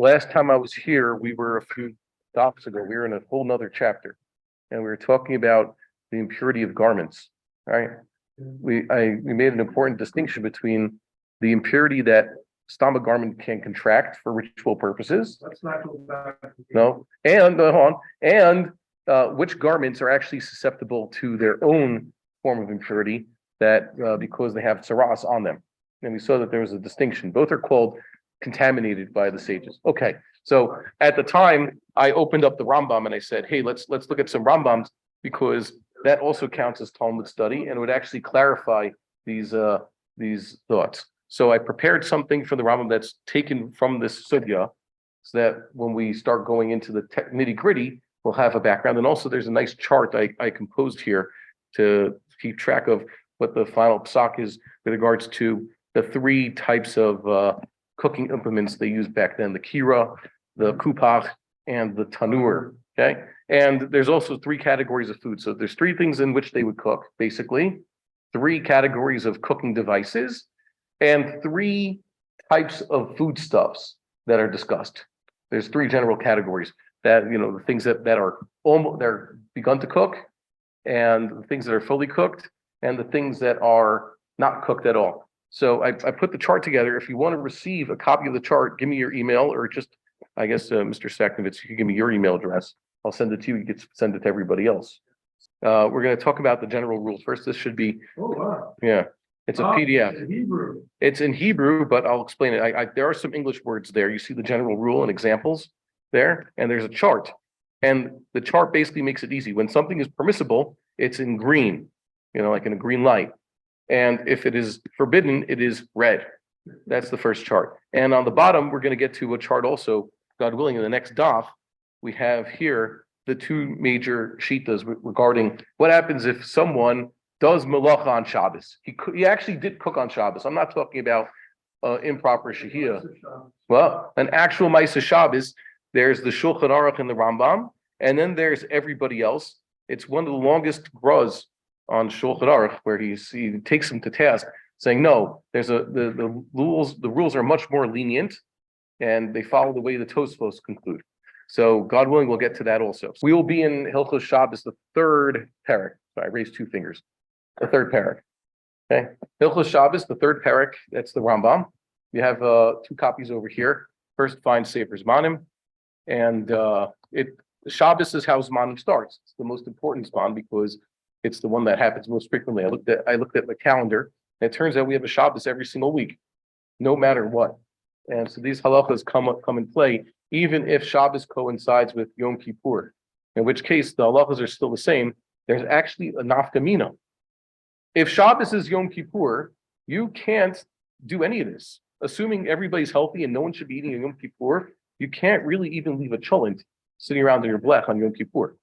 last time I was here, we were a few docs ago, we were in a whole nother chapter, and we were talking about the impurity of garments, right? We made an important distinction between the impurity that stomach garment can contract for ritual purposes. Let's not go back. No, and hold on, and which garments are actually susceptible to their own form of impurity that because they have tsaras on them. And we saw that there was a distinction. Both are called contaminated by the sages. Okay, so at the time I opened up the Rambam and I said, hey, let's look at some Rambams, because that also counts as Talmud study and it would actually clarify these thoughts. So I prepared something for the Rambam that's taken from this sugya, so that when we start going into the nitty gritty, we'll have a background. And also there's a nice chart I composed here to keep track of what the final psak is with regards to the three types of cooking implements they used back then: the kira, the kupach, and the tanur. Okay, and there's also three categories of food. So there's three things in which they would cook, basically, three categories of cooking devices, and three types of foodstuffs that are discussed. There's three general categories that, the things that are almost, they're begun to cook, and the things that are fully cooked, and the things that are not cooked at all. So I put the chart together. If you want to receive a copy of the chart, give me your email, or just, I guess, Mr. Saknovitz, you can give me your email address. I'll send it to you. You can send it to everybody else. We're going to talk about the general rules. First, this should be, yeah, it's a PDF. In Hebrew. It's in Hebrew, but I'll explain it. There are some English words there. You see the general rule and examples there, and there's a chart. And the chart basically makes it easy. When something is permissible, it's in green, like in a green light. And if it is forbidden, it is red. That's the first chart. And on the bottom, we're going to get to a chart also, God willing, in the next daf. We have here the two major shitas regarding what happens if someone does malacha on Shabbos. He actually did cook on Shabbos. I'm not talking about improper shahiyah. Well, an actual Maisa Shabbos. There's the Shulchan Aruch and the Rambam, and then there's everybody else. It's one of the longest gruz on Shulchan Aruch, where he takes him to task, saying no. There's the rules. The rules are much more lenient, and they follow the way the Tosfos conclude. So God willing, we'll get to that also. We will be in Hilchot Shabbos, the third parak. Sorry, I raised two fingers. The third parak. Okay, Hilchot Shabbos, the third parak. That's the Rambam. You have two copies over here. First, find Sefer Zmanim, and Shabbos is how Zmanim starts. It's the most important Zman because it's the one that happens most frequently. I looked at the calendar, and it turns out we have a Shabbos every single week, no matter what. And so these halachas come in play, even if Shabbos coincides with Yom Kippur, in which case the halachas are still the same. There's actually a nafkamina. If Shabbos is Yom Kippur, you can't do any of this. Assuming everybody's healthy and no one should be eating a Yom Kippur, you can't really even leave a cholent sitting around in your blech on Yom Kippur.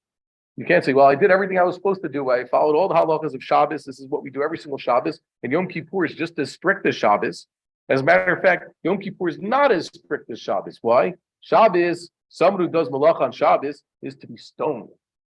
You can't say, well, I did everything I was supposed to do. I followed all the halachas of Shabbos. This is what we do every single Shabbos. And Yom Kippur is just as strict as Shabbos. As a matter of fact, Yom Kippur is not as strict as Shabbos. Why? Shabbos, someone who does malach on Shabbos is to be stoned.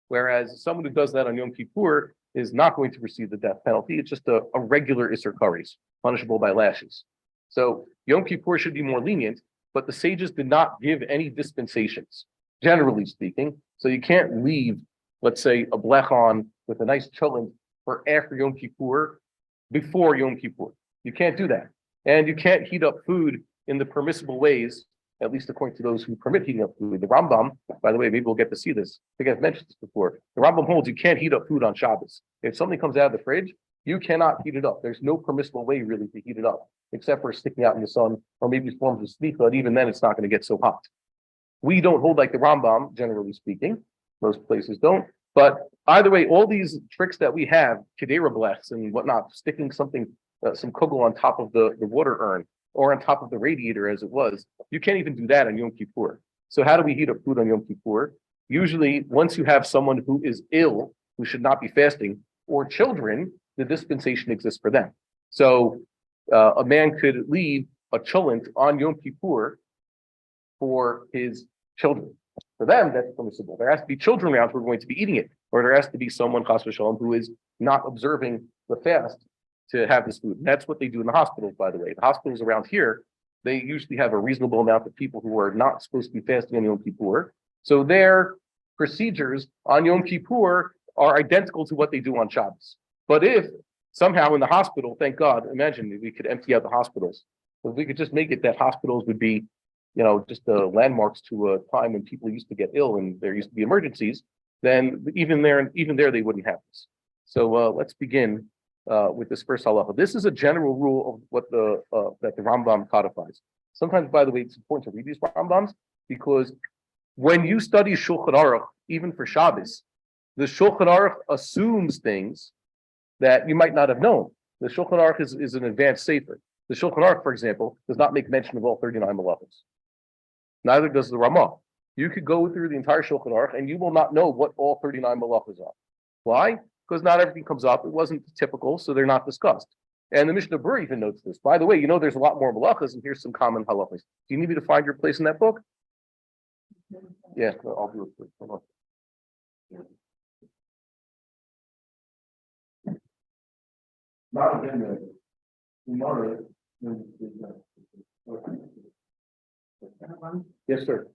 Whereas someone who does that on Yom Kippur is not going to receive the death penalty. It's just a regular Isser Kares, punishable by lashes. So Yom Kippur should be more lenient, but the sages did not give any dispensations, generally speaking. So you can't leave, let's say, a blech on with a nice cholent for after Yom Kippur, before Yom Kippur. You can't do that. And you can't heat up food in the permissible ways, at least according to those who permit heating up food. The Rambam, by the way, maybe we'll get to see this. I think I've mentioned this before. The Rambam holds you can't heat up food on Shabbos. If something comes out of the fridge, you cannot heat it up. There's no permissible way really to heat it up, except for sticking out in the sun, or maybe forms of slicha, but even then it's not going to get so hot. We don't hold like the Rambam, generally speaking. Most places don't. But either way, all these tricks that we have, kedera blechs and whatnot, sticking something, some kugel on top of the water urn, or on top of the radiator as it was, you can't even do that on Yom Kippur. So how do we heat up food on Yom Kippur? Usually, once you have someone who is ill, who should not be fasting, or children, the dispensation exists for them. So a man could leave a cholent on Yom Kippur for his children. For them, that's permissible. There has to be children around who are going to be eating it, or there has to be someone, chas v'shalom, who is not observing the fast to have this food. And that's what they do in the hospitals, by the way. The hospitals around here, they usually have a reasonable amount of people who are not supposed to be fasting on Yom Kippur. So their procedures on Yom Kippur are identical to what they do on Shabbos. But if somehow in the hospital, thank God, imagine if we could empty out the hospitals. If we could just make it that hospitals would be, just landmarks to a time when people used to get ill and there used to be emergencies, then even there they wouldn't have this. So let's begin with this first halacha. This is a general rule of what that the Rambam codifies. Sometimes, by the way, it's important to read these Rambams because when you study Shulchan Aruch, even for Shabbos, the Shulchan Aruch assumes things that you might not have known. The Shulchan Aruch is an advanced sefer. The Shulchan Aruch, for example, does not make mention of all 39 malachos. Neither does the Ramah. You could go through the entire Shulchan Aruch and you will not know what all 39 malachos are. Why? Because not everything comes up. It wasn't typical, so they're not discussed. And the Mishnah Berurah even notes this. By the way, there's a lot more malachas, and here's some common halachas. Do you need me to find your place in that book? Yeah, I'll do it. Hold on. Not again, yes, sir.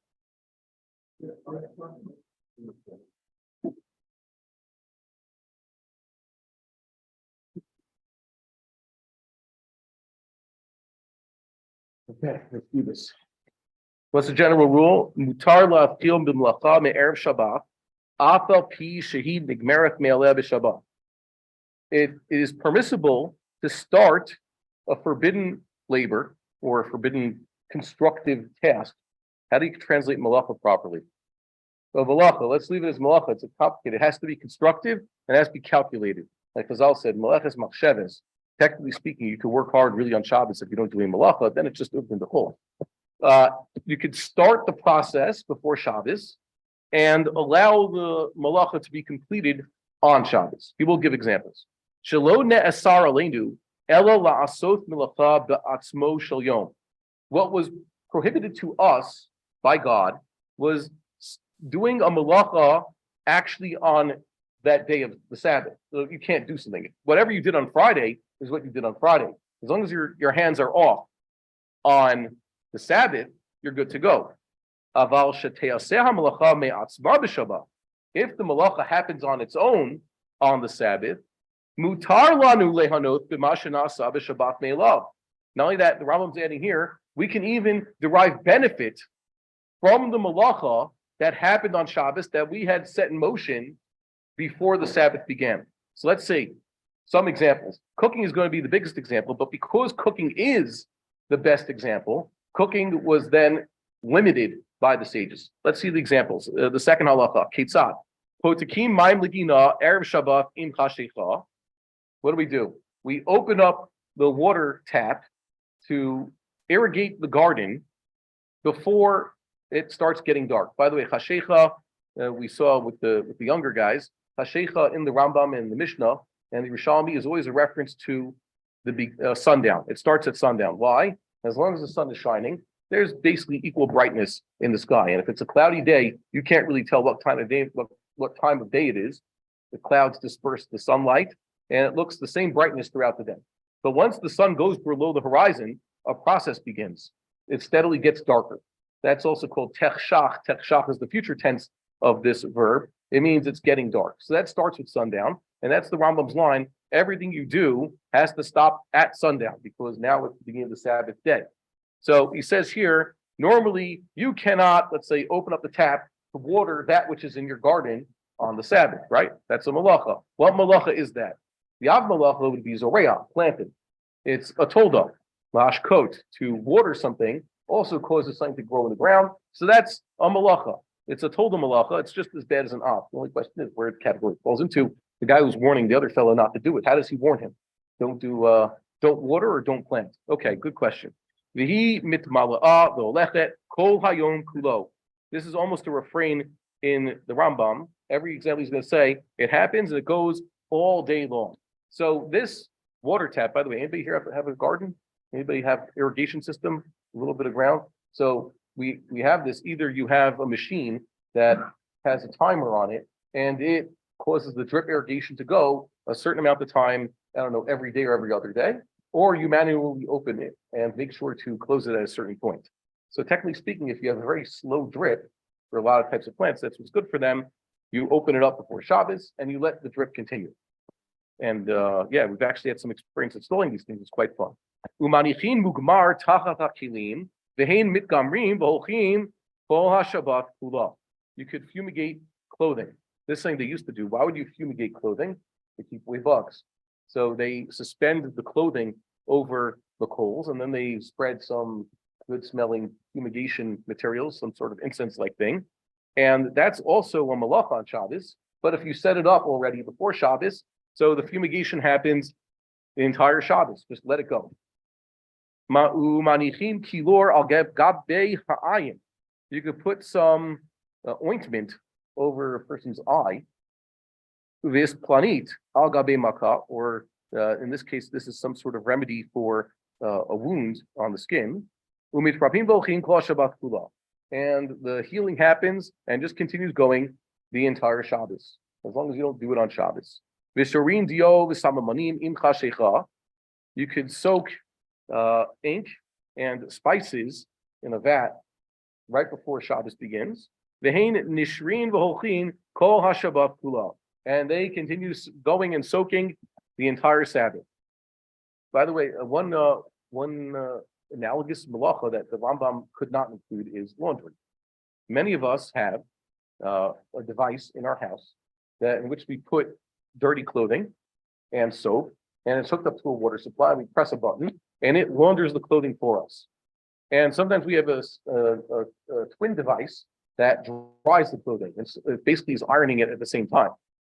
Okay, let's do this. What's the general rule? Mutar la'afil b'mlacha me'erev Shabbat, afal pi shehid nigmerach me'aleh b'Shabbat. It is permissible to start a forbidden labor or a forbidden constructive task. How do you translate malacha properly? Well, malacha, let's leave it as malacha. It's complicated. It has to be constructive and it has to be calculated. Like Chazal said, malachas machsheves. Technically speaking, you could work hard really on Shabbos if you don't do any malacha, then it's just open the hole. You could start the process before Shabbos and allow the malacha to be completed on Shabbos. He will give examples. Shelo ne'asar aleinu ela la'asot melacha ba'atzmo shel yom. What was prohibited to us by God was doing a malacha actually on that day of the Sabbath. So you can't do something. Whatever you did on Friday is what you did on Friday. As long as your hands are off on the Sabbath, you're good to go. Aval sheteaseh hamalacha me'atzma b'Shabbat. If the malacha happens on its own on the Sabbath, mutar lanu lehanot b'ma shenasa b'Shabbat me'elav. Not only that, the Rambam's adding here, we can even derive benefit from the malacha that happened on Shabbos that we had set in motion before the Sabbath began. So let's see some examples. Cooking is going to be the biggest example, but because cooking is the best example, cooking was then limited by the sages. Let's see the examples. The second halacha, ketzad. Potekim maim legina erev Shabbat im chashecha. What do? We open up the water tap to irrigate the garden before it starts getting dark. By the way, chashecha, we saw with the younger guys, chashecha in the Rambam and the Mishnah and the Rishalmi is always a reference to the sundown. It starts at sundown. Why? As long as the sun is shining, there's basically equal brightness in the sky. And if it's a cloudy day, you can't really tell what time of day it is. The clouds disperse the sunlight, and it looks the same brightness throughout the day. But once the sun goes below the horizon, a process begins. It steadily gets darker. That's also called techshach. Techshach is the future tense of this verb. It means it's getting dark. So that starts with sundown, and that's the Rambam's line. Everything you do has to stop at sundown because now it's the beginning of the Sabbath day. So he says here, normally you cannot, let's say, open up the tap to water that which is in your garden on the Sabbath, right? That's a malacha. What malacha is that? The av malacha would be zoreah, planted. It's a tolda, mashkot, to water something also causes something to grow in the ground. So that's a malacha. It's a tolda malacha. It's just as bad as an av. The only question is where the category falls into. The guy who's warning the other fellow not to do it. How does he warn him? Don't water or don't plant. Okay, good question. Vihi mitmala'a v'olechet kol hayom kulo. This is almost a refrain in the Rambam. Every example he's going to say, it happens and it goes all day long. So this water tap, by the way, anybody here have a garden? Anybody have irrigation system? A little bit of ground? So we have this, either you have a machine that has a timer on it and it causes the drip irrigation to go a certain amount of time, I don't know, every day or every other day, or you manually open it and make sure to close it at a certain point. So technically speaking, if you have a very slow drip for a lot of types of plants, that's what's good for them. You open it up before Shabbos and you let the drip continue. And we've actually had some experience installing these things. It's quite fun. Umanichin mugmar tachat hakilim vehein mitgamrim v'holchin kol haShabbat kula. You could fumigate clothing. This is something they used to do. Why would you fumigate clothing? To keep away bugs. So they suspend the clothing over the coals, and then they spread some good-smelling fumigation materials, some sort of incense-like thing. And that's also a malach on Shabbos. But if you set it up already before Shabbos, so the fumigation happens the entire Shabbos. Just let it go. Ma'u kilor al gabe ha'ayin. You could put some ointment over a person's eye. Vis planit al gabe maka, or in this case, this is some sort of remedy for a wound on the skin. And the healing happens and just continues going the entire Shabbos, as long as you don't do it on Shabbos. You could soak ink and spices in a vat right before Shabbos begins. And they continue going and soaking the entire Sabbath. By the way, one analogous malacha that the Rambam could not include is laundry. Many of us have a device in our house in which we put dirty clothing and soap, and it's hooked up to a water supply. We press a button, and it launders the clothing for us. And sometimes we have a twin device that dries the clothing. It basically is ironing it at the same time.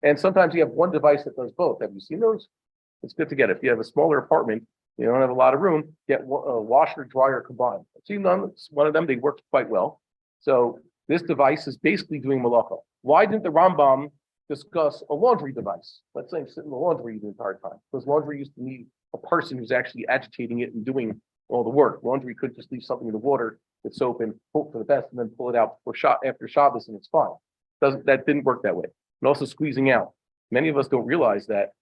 And sometimes you have one device that does both. Have you seen those? It's good to get. If you have a smaller apartment, you don't have a lot of room, get a washer, dryer combined. I've seen one of them, they worked quite well. So this device is basically doing malacha. Why didn't the Rambam discuss a laundry device? Let's say sit in the laundry the entire time. Because laundry used to need a person who's actually agitating it and doing all the work. Laundry could just leave something in the water with soap and hope for the best and then pull it out after Shabbos and it's fine. That didn't work that way. And also squeezing out. Many of us don't realize that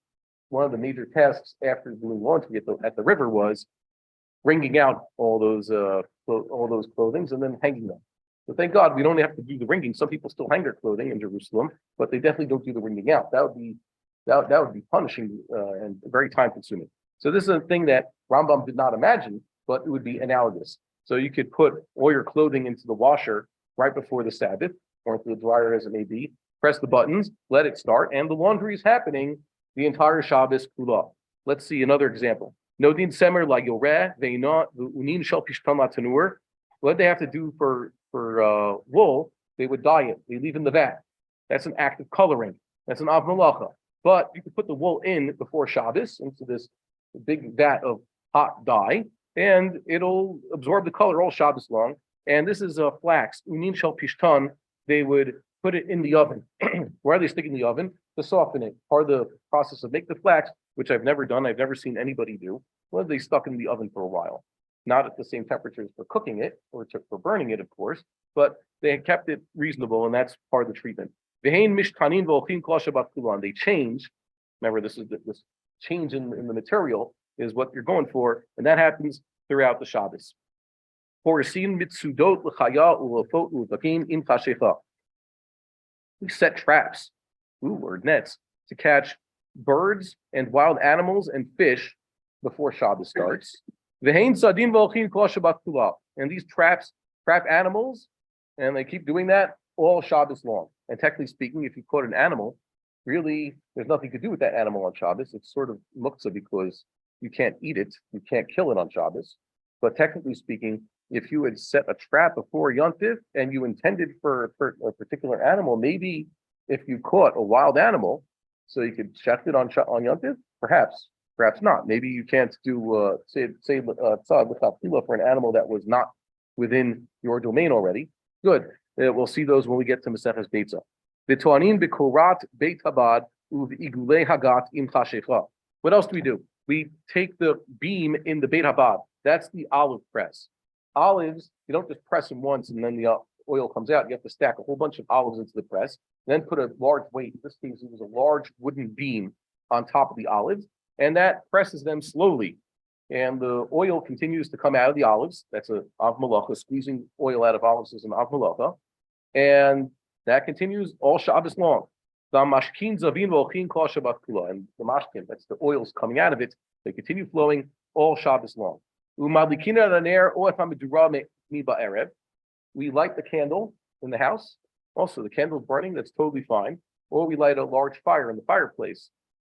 one of the major tasks after doing laundry at the river was wringing out all those clothings and then hanging them. So thank God we don't have to do the wringing. Some people still hang their clothing in Jerusalem, but they definitely don't do the wringing out. That would be punishing and very time consuming. So this is a thing that Rambam did not imagine, but it would be analogous. So you could put all your clothing into the washer right before the Sabbath, or into the dryer as it may be, press the buttons, let it start, and the laundry is happening the entire Shabbos kula. Let's see another example. Nodin semer la yoreh ve'ina unin shel pishtan la tanur. What they have to do for wool, they would dye it. They leave in the vat. That's an act of coloring. That's an av malacha. But you could put the wool in before Shabbos into this big vat of hot dye, and it'll absorb the color all Shabbos long. And this is flax. Unin shel pishtan. They would put it in the oven. Why are they sticking in the oven? To soften it. Part of the process of make the flax, which I've never done, I've never seen anybody do. Well, they stuck in the oven for a while. Not at the same temperatures for cooking it or for burning it, of course, but they had kept it reasonable, and that's part of the treatment. They change. Remember, this change in the material is what you're going for, and that happens throughout the Shabbos. We set traps, or nets, to catch birds and wild animals and fish before Shabbos starts. And these traps trap animals, and they keep doing that all Shabbos long. And technically speaking, if you caught an animal, really, there's nothing to do with that animal on Shabbos. It's sort of muktzah because you can't eat it, you can't kill it on Shabbos. But technically speaking, if you had set a trap before Yontif and you intended for a particular animal, maybe if you caught a wild animal, so you could chef it on Yontif, perhaps not. Maybe you can't do tzad l'chatchila for an animal that was not within your domain already. Good. We'll see those when we get to Maseches Beitza. V'toanin b'korat beit Habad u'v'igulei hagat im chashecha. What else do we do? We take the beam in the Beit Habad. That's the olive press. Olives, you don't just press them once and then the oil comes out. You have to stack a whole bunch of olives into the press, then put a large weight. In this case, it was a large wooden beam on top of the olives, and that presses them slowly. and the oil continues to come out of the olives. That's a av malacha. Squeezing oil out of olives is an av malacha, and that continues all Shabbos long. The mashkin zavin v'olchin kol Shabbat kula, and the mashkin, that's the oils coming out of it. They continue flowing all Shabbos long. Umadlikina laner or hamidura mi ba'erev. We light the candle in the house. Also, the candle is burning. That's totally fine. Or we light a large fire in the fireplace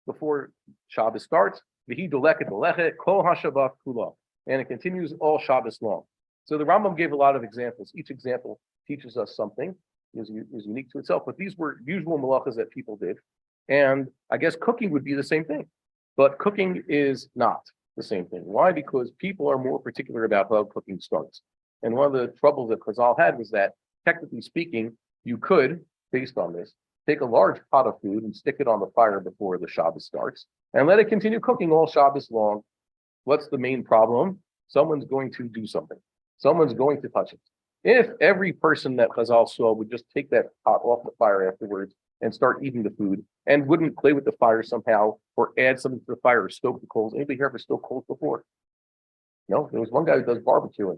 before Shabbos starts. V'hi doleket dolechet kol haShabbat kula, and it continues all Shabbos long. So the Rambam gave a lot of examples. Each example teaches us something, is unique to itself. But these were usual malachas that people did, and I guess cooking would be the same thing. But cooking is not the same thing. Why? Because people are more particular about how cooking starts. And one of the troubles that Chazal had was that, technically speaking, you could, based on this, take a large pot of food and stick it on the fire before the Shabbos starts and let it continue cooking all Shabbos long. What's the main problem? Someone's going to do something. Someone's going to touch it. If every person that Chazal saw would just take that pot off the fire afterwards and start eating the food and wouldn't play with the fire somehow or add something to the fire or stoke the coals. Anybody here ever stoked coals before? No, there was one guy who does barbecuing.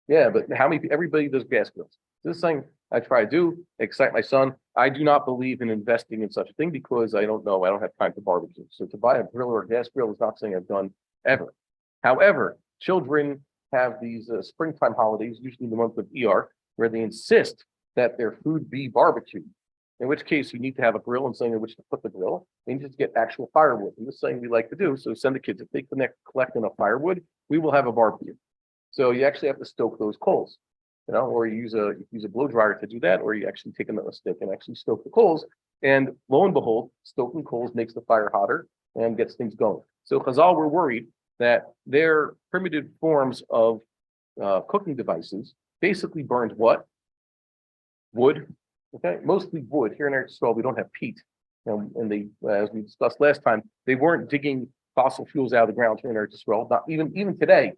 Yeah, but everybody does gas grills. This thing I try to do, excite my son. I do not believe in investing in such a thing because I don't know. I don't have time to barbecue. So to buy a grill or a gas grill is not something I've done ever. However, children have these springtime holidays, usually in the month of Iyar, where they insist that their food be barbecued. In which case, you need to have a grill and something in which to put the grill. And you just get actual firewood. And this is something we like to do. So send the kids, if they collect enough firewood, we will have a barbecue. So you actually have to stoke those coals, or you use a blow dryer to do that, or you actually take a stick and actually stoke the coals. And lo and behold, stoking coals makes the fire hotter and gets things going. So Chazal were worried that their primitive forms of cooking devices basically burned what? Wood. Okay, mostly wood. Here in Eretz Yisrael, we don't have peat, and they, as we discussed last time, they weren't digging fossil fuels out of the ground here in Eretz Yisrael. Not even today.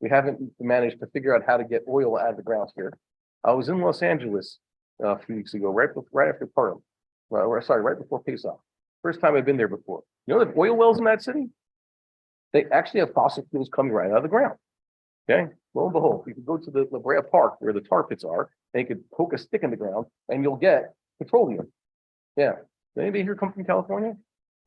We haven't managed to figure out how to get oil out of the ground here. I was in Los Angeles a few weeks ago, right after Purim, right before Pesach. First time I've been there before. You know the oil wells in that city? They actually have fossil fuels coming right out of the ground. Okay, lo and behold, you can go to the La Brea Park where the tar pits are, and you could poke a stick in the ground, and you'll get petroleum. Yeah. Did anybody here come from California?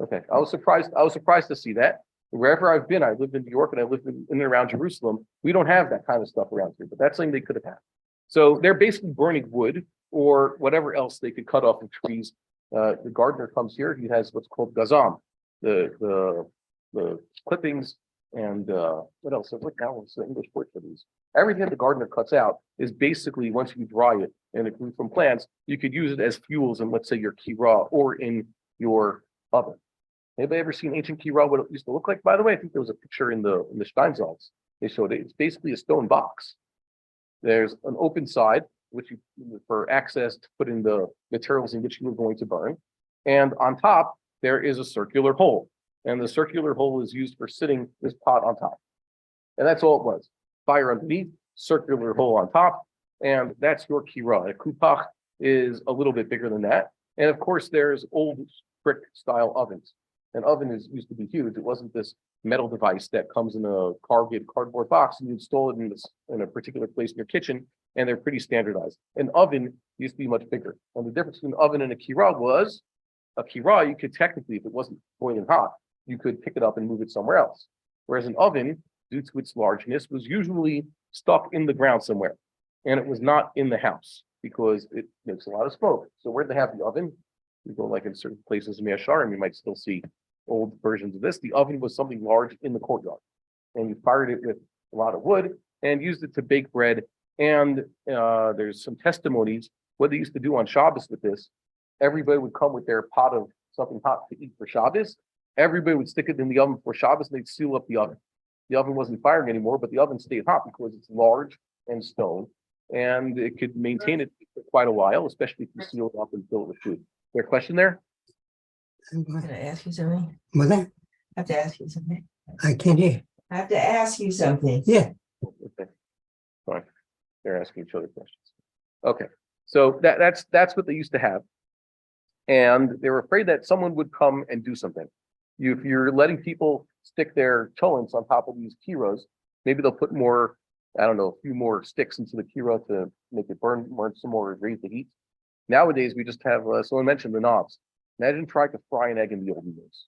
Okay, I was surprised to see that. Wherever I've been, I lived in New York and I lived in and around Jerusalem. We don't have that kind of stuff around here, but that's something they could have had. So they're basically burning wood or whatever else they could cut off of trees. The gardener comes here. He has what's called gazam, the clippings and what else? What's the English word for these? Everything that the gardener cuts out is basically, once you dry it and it grew from plants, you could use it as fuels in, let's say, your kira or in your oven. Anybody ever seen ancient kira, what it used to look like? By the way, I think there was a picture in the Steinsaltz. They showed it. It's basically a stone box. There's an open side, which you, for access to put in the materials in which you are going to burn. And on top, there is a circular hole. And the circular hole is used for sitting this pot on top. And that's all it was. Fire underneath, circular hole on top. And that's your kira. A kupach is a little bit bigger than that. And of course, there's old brick style ovens. An oven used to be huge. It wasn't this metal device that comes in a cardboard box and you install it in a particular place in your kitchen, and they're pretty standardized. An oven used to be much bigger. And the difference between an oven and a kira was, a kira, you could technically, if it wasn't boiling hot, you could pick it up and move it somewhere else. Whereas an oven, due to its largeness, was usually stuck in the ground somewhere. And it was not in the house because it makes a lot of smoke. So where'd they have the oven? You go like in certain places in Machon, you might still see old versions of this. The oven was something large in the courtyard, and you fired it with a lot of wood and used it to bake bread. And there's some testimonies what they used to do on Shabbos with this. Everybody would come with their pot of something hot to eat for Shabbos. Everybody would stick it in the oven for Shabbos, and they'd seal up the oven. The oven wasn't firing anymore, but the oven stayed hot because it's large and stone, and it could maintain it for quite a while, especially if you seal it up and fill it with food. Is there a question there? Can I ask you something? What's that? I have to ask you something. I can't hear. I have to ask you something. Yeah. Okay. Fine. They're asking each other questions. Okay. So that's what they used to have. And they were afraid that someone would come and do something. If you're letting people stick their cholents on top of these kiros. Maybe they'll put more, I don't know, a few more sticks into the kiro to make it burn some more, raise the heat. Nowadays, we just have, someone mentioned the knobs. Imagine trying to fry an egg in the olden days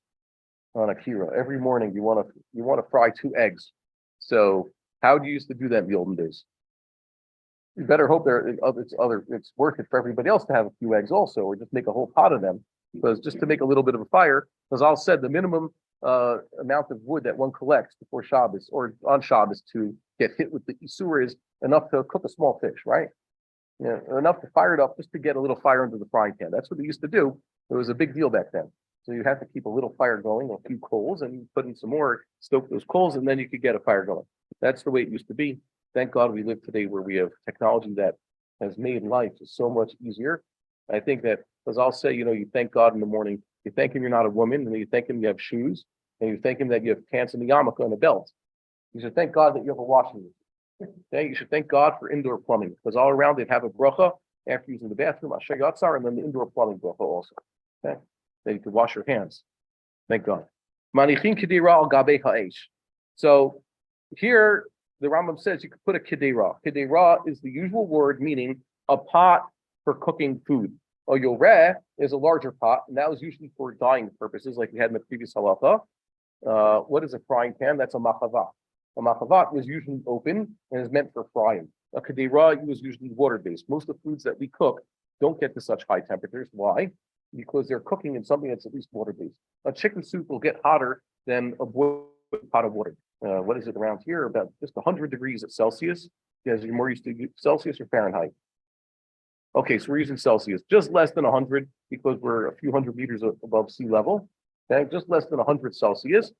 on a kiro. Every morning you want to fry 2 eggs. So how do you used to do that in the olden days? You better hope it's worth it for everybody else to have a few eggs also, or just make a whole pot of them. Because just to make a little bit of a fire, as I'll said, the minimum amount of wood that one collects before Shabbos or on Shabbos to get hit with the Isur is enough to cook a small fish, right? Yeah, enough to fire it up just to get a little fire under the frying pan. That's what they used to do. It was a big deal back then. So you have to keep a little fire going, a few coals, and you put in some more, stoke those coals, and then you could get a fire going. That's the way it used to be. Thank God we live today where we have technology that has made life so much easier. I think that, as I'll say, you thank God in the morning. You thank him you're not a woman, and then you thank him you have shoes, and you thank him that you have pants and a yarmulke and a belt. You should thank God that you have a washing machine. Okay? You should thank God for indoor plumbing, because all around they'd have a bracha after using the bathroom, asher yatzar, and then the indoor plumbing bracha also. Okay? Then you could wash your hands. Thank God. Manichin kedira al gabe ha'esh. So here the Rambam says you could put a kedera. Kedera is the usual word meaning a pot for cooking food. A yoreh is a larger pot, and that was usually for dyeing purposes, like we had in the previous halacha. What is a frying pan? That's a machavat. A machavat was usually open and is meant for frying. A kedera was usually water-based. Most of the foods that we cook don't get to such high temperatures. Why? Because they're cooking in something that's at least water-based. A chicken soup will get hotter than a boiled pot of water. What is it around here? About just 100 degrees at Celsius, because you're more used to Celsius or Fahrenheit. Okay, so we're using Celsius, just less than 100 because we're a few hundred meters above sea level. Okay, just less than 100 Celsius.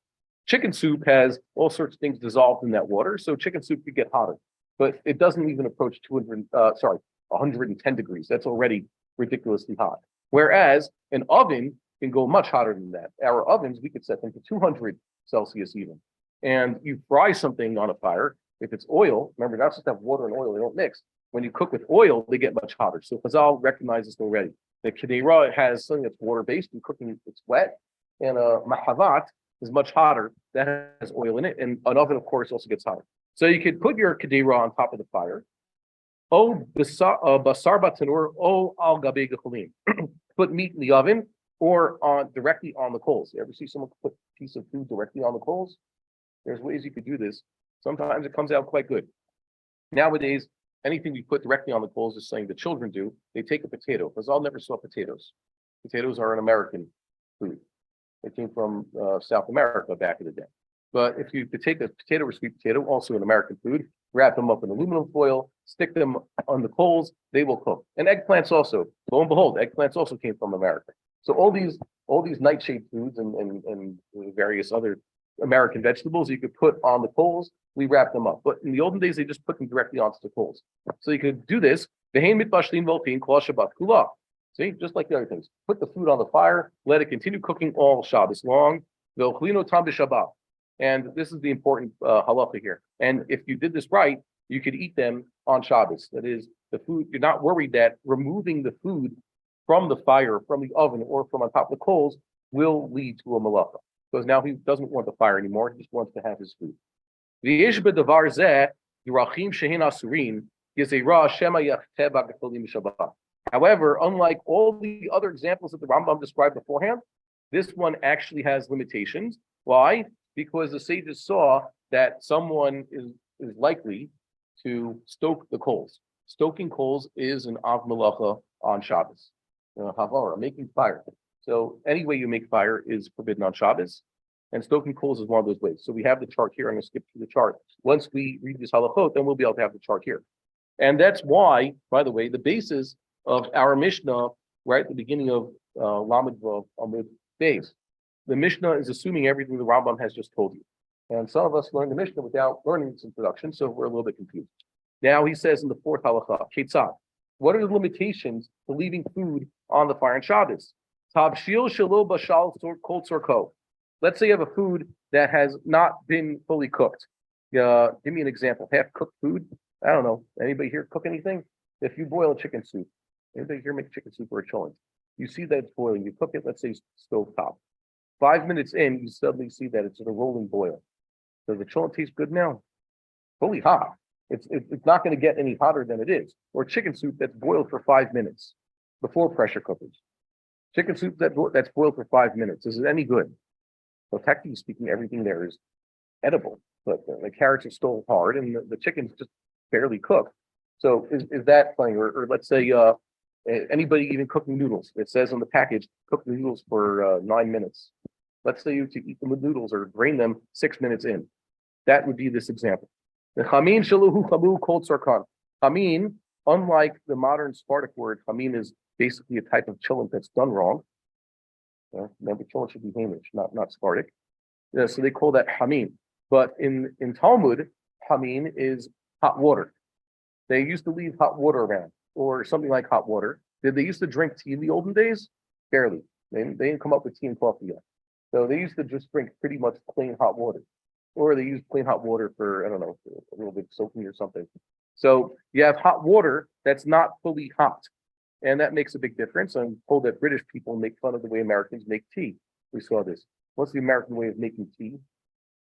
Chicken soup has all sorts of things dissolved in that water, so chicken soup could get hotter, but it doesn't even approach 110 degrees. That's already ridiculously hot. Whereas an oven can go much hotter than that. Our ovens, we could set them to 200 Celsius even. And you fry something on a fire, if it's oil, remember, not just have water and oil, they don't mix. When you cook with oil, they get much hotter. So Chazal recognizes this already. The kedera has something that's water-based and cooking, it's wet. And a mahavat is much hotter. That has oil in it. And an oven, of course, also gets hotter. So you could put your kedera on top of the fire. Basar batanur, al gabe gecholim. Put meat in the oven or directly on the coals. You ever see someone put a piece of food directly on the coals? There's ways you could do this. Sometimes it comes out quite good. Nowadays, anything you put directly on the coals is something the children do. They take a potato, because I never saw potatoes. Potatoes are an American food. They came from South America back in the day. But if you could take a potato or sweet potato, also an American food, wrap them up in aluminum foil, stick them on the coals, they will cook. And eggplants also, lo and behold, eggplants also came from America. So all these nightshade foods and various other American vegetables you could put on the coals, we wrap them up. But in the olden days, they just put them directly onto the coals. So you could do this. See, just like the other things. Put the food on the fire, let it continue cooking all Shabbos long. And this is the important halacha here. And if you did this right, you could eat them on Shabbos. That is, the food, you're not worried that removing the food from the fire, from the oven, or from on top of the coals will lead to a malacha. Because now he doesn't want the fire anymore, he just wants to have his food. However, unlike all the other examples that the Rambam described beforehand, this one actually has limitations. Why? Because the sages saw that someone is likely to stoke the coals. Stoking coals is an av melacha on Shabbos. Havara, making fire. So any way you make fire is forbidden on Shabbos, and stoking coals is one of those ways. So we have the chart here. I'm going to skip through the chart. Once we read this halachot, then we'll be able to have the chart here. And that's why, by the way, the basis of our Mishnah, right at the beginning of Lamed Vav Amud Beis, the Mishnah is assuming everything the Rambam has just told you. And some of us learn the Mishnah without learning its introduction, so we're a little bit confused. Now he says in the fourth halacha, Ketzad, what are the limitations to leaving food on the fire on Shabbos? Tabshil shelo bashal kol tzorko. Let's say you have a food that has not been fully cooked. Give me an example. Half-cooked food. I don't know. Anybody here cook anything? If you boil a chicken soup, anybody here make chicken soup or a cholent? You see that it's boiling. You cook it, let's say stove top. 5 minutes in, you suddenly see that it's in a rolling boil. Does the cholent taste good now? Fully hot. It's not going to get any hotter than it is. Or chicken soup that's boiled for 5 minutes before pressure cookers. Chicken soup that's boiled for 5 minutes. Is it any good? Well, technically speaking, everything there is edible, but the carrots are still hard and the chicken's just barely cooked. So is that funny? Or let's say anybody even cooking noodles. It says on the package, cook the noodles for 9 minutes. Let's say you to eat them with noodles or drain them 6 minutes in. That would be this example. The chamin shaluhu chamu kol tzarkan. Chamin, unlike the modern Spartic word, chamin is basically a type of cholent that's done wrong. Remember, cholent should be Hamish, not Spartic. So they call that chamin. But in Talmud, chamin is hot water. They used to leave hot water around, or something like hot water. Did they used to drink tea in the olden days? Barely. They didn't come up with tea and coffee yet. So they used to just drink pretty much plain hot water. Or they use plain hot water for, I don't know, for a little bit of soaking or something. So you have hot water that's not fully hot. And that makes a big difference. I'm told that British people make fun of the way Americans make tea. We saw this. What's the American way of making tea?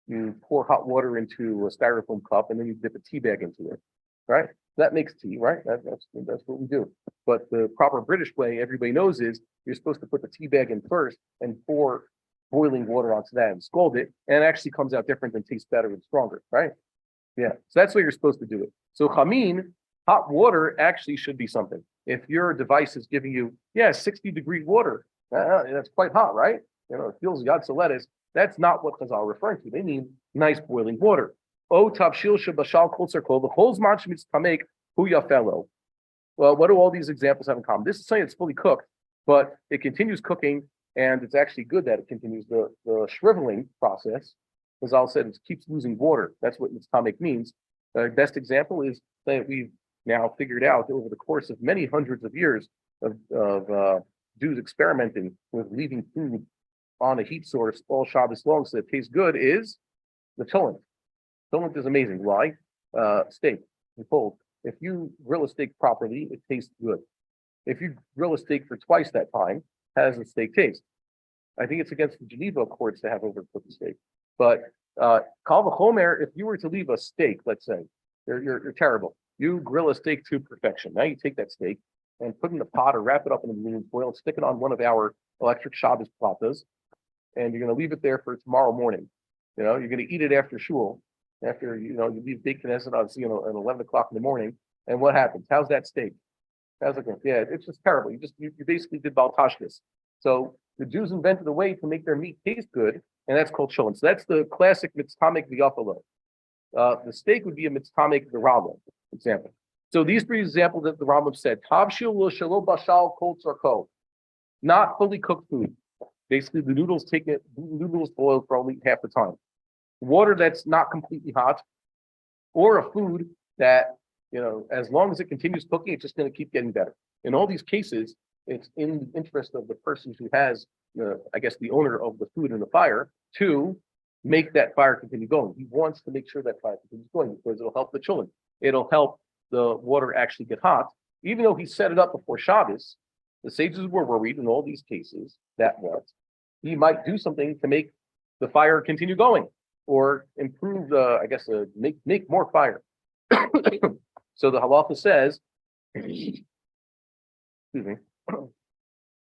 You pour hot water into a styrofoam cup and then you dip a tea bag into it, right? That makes tea, right? That's what we do. But the proper British way, everybody knows, is you're supposed to put the tea bag in first and pour boiling water onto that and scald it, and it actually comes out different and tastes better and stronger, right? Yeah, so that's what you're supposed to do it. So chamin, hot water actually should be something. If your device is giving you, 60-degree water, that's quite hot, right? It feels yatzalettis. That's not what Chazal are referring to. They mean nice boiling water. O tavshil shebashal kol tzarkol v'chol zman shemitztamek hu yafelo. Well, what do all these examples have in common? This is something that's fully cooked, but it continues cooking, and it's actually good that it continues the shriveling process. Chazal said it keeps losing water. That's what mitztamek means. The best example is that we've now figured out over the course of many hundreds of years of Jews experimenting with leaving food on a heat source all Shabbos long so that it tastes good is the cholent. Cholent is amazing. Why? Steak. Behold, if you grill a steak properly, it tastes good. If you grill a steak for twice that time, how does the steak taste? I think it's against the Geneva Accords to have overcooked the steak. But kal v'chomer, if you were to leave a steak, let's say, you're terrible. You grill a steak to perfection. Now you take that steak and put it in a pot or wrap it up in aluminum foil and stick it on one of our electric Shabbos platas, and you're going to leave it there for tomorrow morning. You're going to eat it after shul, after you leave Beit Knesset on at 11 o'clock in the morning. And what happens? How's that steak? How's it going? Yeah, it's just terrible. You basically did baltashkis. So the Jews invented a way to make their meat taste good, and that's called cholent. So that's the classic mitztamek v'yafalo. The steak would be a mitztamek v'ralo example. So these three examples that the Rambam said, tavshil lo shelo bashal kol tzarko, not fully cooked food. Basically, the noodles boil for only half the time. Water that's not completely hot, or a food that, as long as it continues cooking, it's just going to keep getting better. In all these cases, it's in the interest of the person who has, the owner of the food in the fire, to make that fire continue going. He wants to make sure that fire continues going because it'll help the children. It'll help the water actually get hot. Even though he set it up before Shabbos, the sages were worried in all these cases that he might do something to make the fire continue going or improve make more fire. So the halacha says, excuse me,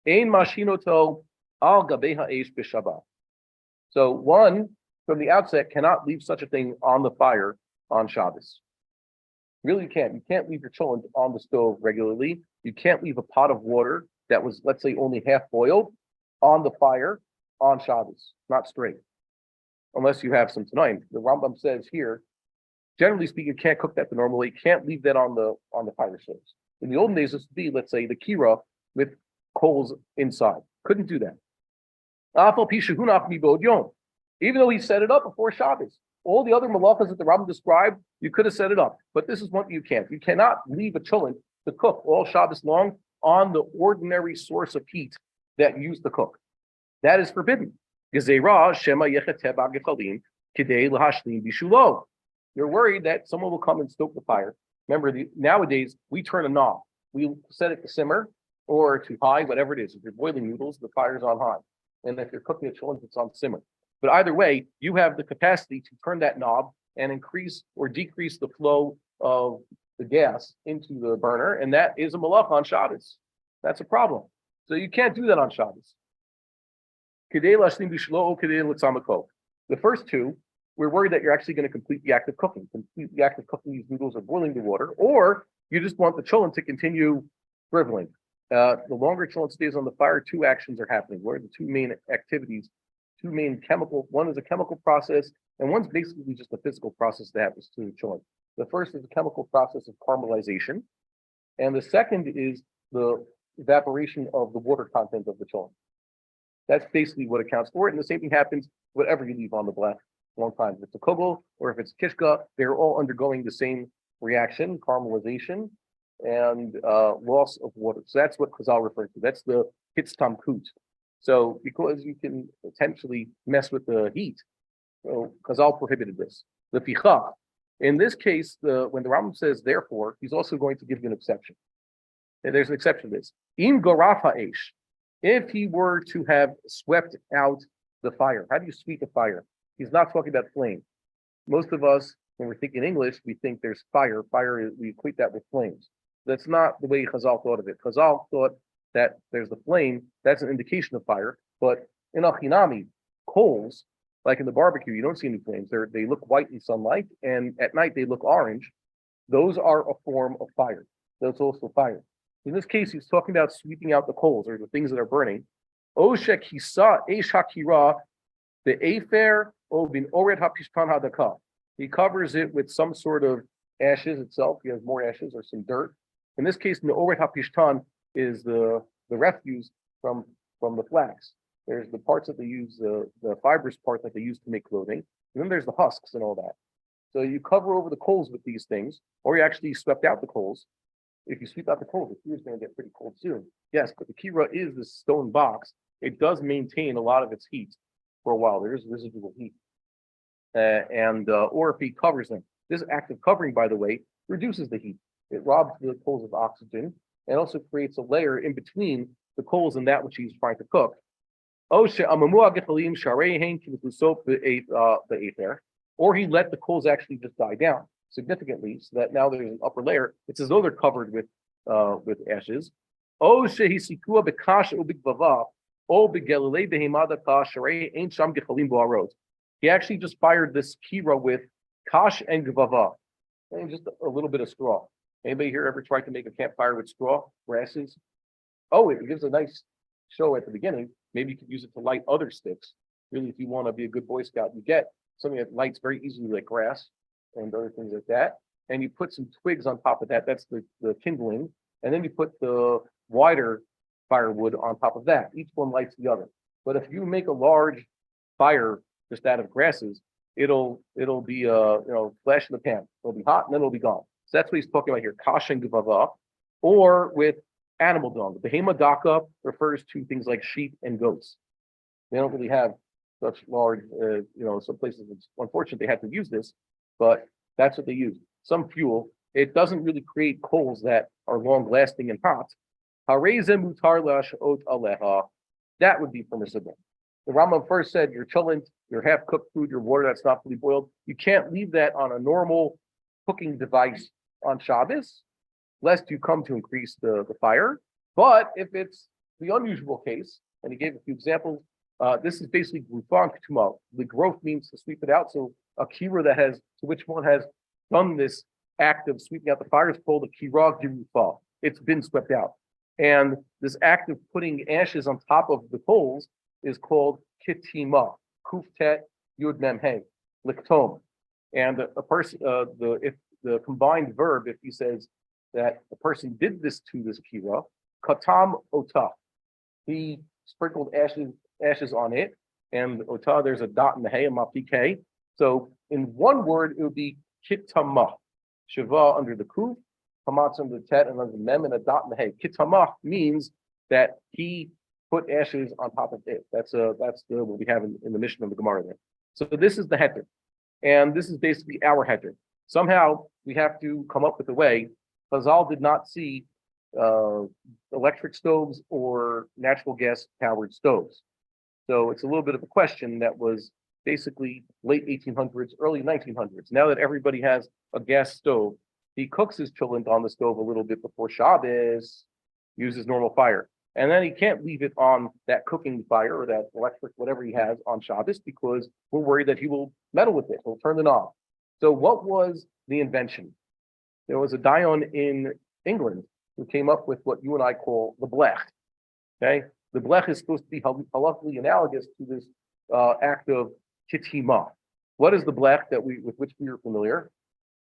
ein mashinoto al gabei ha'esh b'Shabbat. So one, from the outset, cannot leave such a thing on the fire on Shabbos. Really, you can't. You can't leave your cholent on the stove regularly. You can't leave a pot of water that was, let's say, only half boiled on the fire on Shabbos. Not straight. Unless you have some tonight. The Rambam says here, generally speaking, you can't cook that the normal way. You can't leave that on the fire source. In the olden days, this would be, let's say, the kira with coals inside. Couldn't do that. Even though he set it up before Shabbos. All the other malachas that the Rambam described, you could have set it up. But this is what you can't. You cannot leave a cholent to cook all Shabbos long on the ordinary source of heat that you use to cook. That is forbidden. You're worried that someone will come and stoke the fire. Remember, nowadays, we turn a knob. We set it to simmer or to high, whatever it is. If you're boiling noodles, the fire's on high. And if you're cooking a cholent, it's on simmer. But either way, you have the capacity to turn that knob and increase or decrease the flow of the gas into the burner, and that is a malach on Shabbos. That's a problem. So you can't do that on Shabbos. The first two, we're worried that you're actually going to complete the act of cooking, these noodles or boiling the water, or you just want the cholent to continue shriveling. The longer cholent stays on the fire, two actions are happening. What are the two main activities? Two main chemical. One is a chemical process, and one's basically just a physical process that happens to the cholent. The first is a chemical process of caramelization, and the second is the evaporation of the water content of the cholent. That's basically what accounts for it. And the same thing happens whatever you leave on the black long time. If it's a kugel or if it's kishka, they're all undergoing the same reaction, caramelization and loss of water. So that's what Chazal referred to. That's the hitztam kut. So because you can potentially mess with the heat, so Chazal prohibited this. The ficha. In this case, when the Rambam says therefore, he's also going to give you an exception. And there's an exception to this. Im garaf ha'esh. If he were to have swept out the fire, how do you sweep a fire? He's not talking about flame. Most of us, when we think in English, we think there's fire. Fire, we equate that with flames. That's not the way Chazal thought of it. Chazal thought that there's the flame, that's an indication of fire. But in Achinami, coals, like in the barbecue, you don't see any flames. They look white in sunlight, and at night they look orange. Those are a form of fire. That's also fire. In this case, he's talking about sweeping out the coals or the things that are burning. Oshek hisa eish hakira the afer o bin ored hapishpan hadaka. He covers it with some sort of ashes itself. He has more ashes or some dirt. In this case, the ored hapishtan is the refuse from the flax. There's the parts that they use, the fibrous part that they use to make clothing. And then there's the husks and all that. So you cover over the coals with these things, or you actually swept out the coals. If you sweep out the coals, the kira is going to get pretty cold soon. Yes, but the kira is this stone box. It does maintain a lot of its heat for a while. There is residual heat. Or if he covers them. This act of covering, by the way, reduces the heat. It robs the coals of oxygen and also creates a layer in between the coals and that which he's trying to cook. Or he let the coals actually just die down significantly, so that now there's an upper layer. It's as though they're covered with ashes. He actually just fired this kira with kash and gvava, and just a little bit of straw. Anybody here ever tried to make a campfire with straw, grasses? Oh, it gives a nice show at the beginning. Maybe you could use it to light other sticks. Really, if you want to be a good Boy Scout, you get something that lights very easily, like grass and other things like that. And you put some twigs on top of that. That's the kindling. And then you put the wider firewood on top of that. Each one lights the other. But if you make a large fire just out of grasses, it'll be flash in the pan. It'll be hot and then it'll be gone. So that's what he's talking about here, kash and gvava, or with animal dung. The behema daka refers to things like sheep and goats. They don't really have such large, some places it's unfortunate they had to use this, but that's what they use. Some fuel. It doesn't really create coals that are long lasting and hot. That would be permissible. The Rambam first said your cholent, your half cooked food, your water that's not fully boiled, you can't leave that on a normal cooking device on Shabbos, lest you come to increase the fire. But if it's the unusual case, and he gave a few examples, this is basically grufan ketuma. The growth means to sweep it out. So a kira to which one has done this act of sweeping out the fire is called a kira girufa. It's been swept out. And this act of putting ashes on top of the coals is called kitima, kuftet yud mem hey, liktom. And a person, if the combined verb, if he says that a person did this to this kira, katam ota, he sprinkled ashes on it, and ota, there's a dot in the hey, a mapike. So in one word, it would be kitama, shiva under the kuf, hamatz under the tet, and under the mem, and a dot in the hey. Kitama means that he put ashes on top of it. That's what we have in the mission of the Gemara there. So this is the heter, and this is basically our heter. Somehow we have to come up with a way. Chazal did not see electric stoves or natural gas powered stoves. So it's a little bit of a question that was basically late 1800s, early 1900s. Now that everybody has a gas stove, he cooks his cholent on the stove a little bit before Shabbos, uses normal fire. And then he can't leave it on that cooking fire or that electric, whatever he has on Shabbos, because we're worried that he will meddle with it. He'll turn the knob. So what was the invention? There was a Dion in England who came up with what you and I call the blech. Okay, the blech is supposed to be halakhically analogous to this act of kitima. What is the blech with which we are familiar,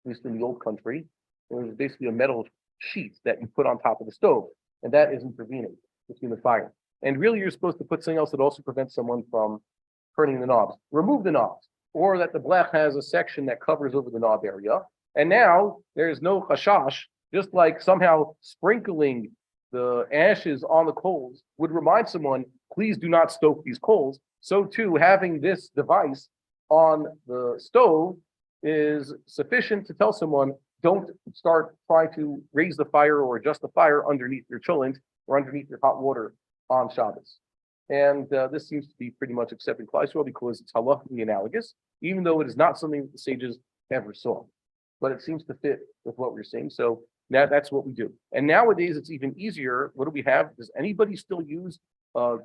at least in the old country? It was basically a metal sheet that you put on top of the stove, and that is intervening between the fire. And really, you're supposed to put something else that also prevents someone from turning the knobs. Remove the knobs, or that the blech has a section that covers over the knob area. And now there's no chashash, just like somehow sprinkling the ashes on the coals would remind someone, please do not stoke these coals. So too, having this device on the stove is sufficient to tell someone, don't start trying to raise the fire or adjust the fire underneath your cholent or underneath your hot water on Shabbos. And this seems to be pretty much accepted Klal Yisrael because it's halakhically analogous, even though it is not something that the sages ever saw. But it seems to fit with what we're saying. So now that's what we do. And nowadays it's even easier. What do we have? Does anybody still use a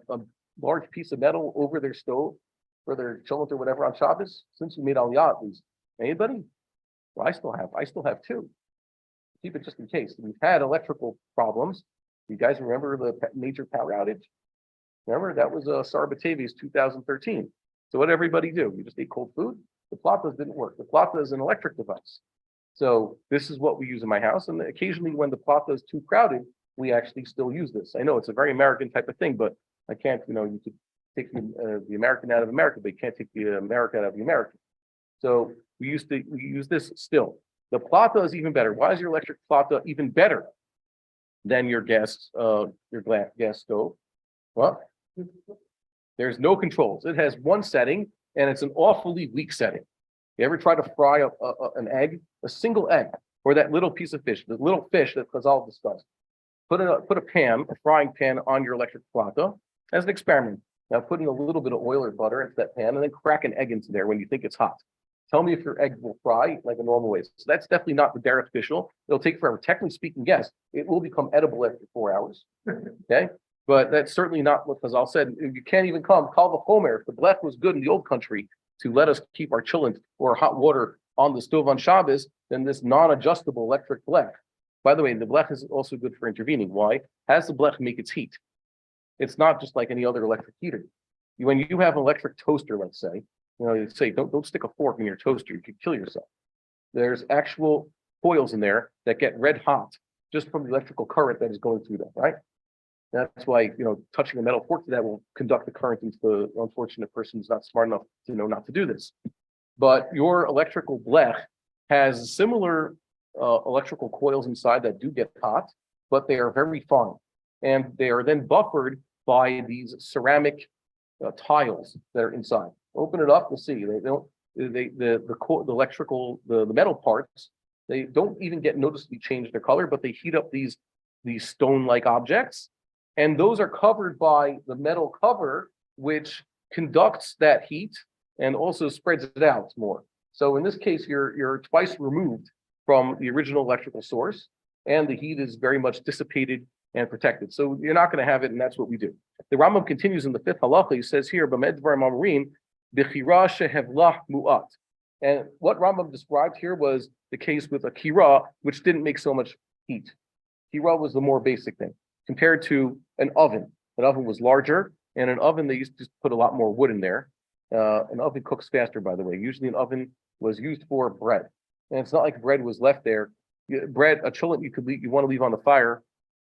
large piece of metal over their stove for their cholent or whatever on Shabbos? Since we made Aliyah, at least. Anybody? Well, I still have two. Keep it just in case. We've had electrical problems. You guys remember the major power outage? Remember, that was Sar Batavia's 2013. So what did everybody do? You just ate cold food? The platas didn't work. The plata is an electric device. So this is what we use in my house. And occasionally when the plata is too crowded, we actually still use this. I know it's a very American type of thing, but I can't, you could take the American out of America, but you can't take the American out of the American. So we use this still. The plata is even better. Why is your electric plata even better than your gas stove? Well, there's no controls. It has one setting, and it's an awfully weak setting. You ever try to fry an egg, a single egg, or that little piece of fish, the little fish that Chazal discussed? Put a frying pan on your electric plata as an experiment. Now put in a little bit of oil or butter into that pan, and then crack an egg into there when you think it's hot. Tell me if your egg will fry like a normal way. So that's definitely not the derech official. It'll take forever. Technically speaking, yes, it will become edible after 4 hours. Okay, but that's certainly not what Chazal said. You can't even call the chomer. If the blech was good in the old country to let us keep our cholent or hot water on the stove on Shabbos, then this non-adjustable electric blech. By the way, the blech is also good for intervening. Why? Has the blech make its heat? It's not just like any other electric heater. When you have an electric toaster, let's say, you say don't stick a fork in your toaster, you could kill yourself. There's actual coils in there that get red hot just from the electrical current that is going through them, right? That's why, touching a metal fork to that will conduct the current into the unfortunate person who's not smart enough to know not to do this. But your electrical blech has similar electrical coils inside that do get hot, but they are very fine. And they are then buffered by these ceramic tiles that are inside. Open it up, we'll see. The metal parts, they don't even get noticeably change their color, but they heat up these stone-like objects. And those are covered by the metal cover, which conducts that heat and also spreads it out more. So in this case, you're twice removed from the original electrical source, and the heat is very much dissipated and protected. So you're not going to have it, and that's what we do. The Rambam continues in the fifth halacha. He says here, "B'med dvarim amarim, b'chira shehevlah mu'at." And what Rambam described here was the case with a kira, which didn't make so much heat. Kira was the more basic thing compared to an oven. An oven was larger, and an oven, they used to put a lot more wood in there. An oven cooks faster, by the way. Usually an oven was used for bread. And it's not like bread was left there. Bread, a cholent you want to leave on the fire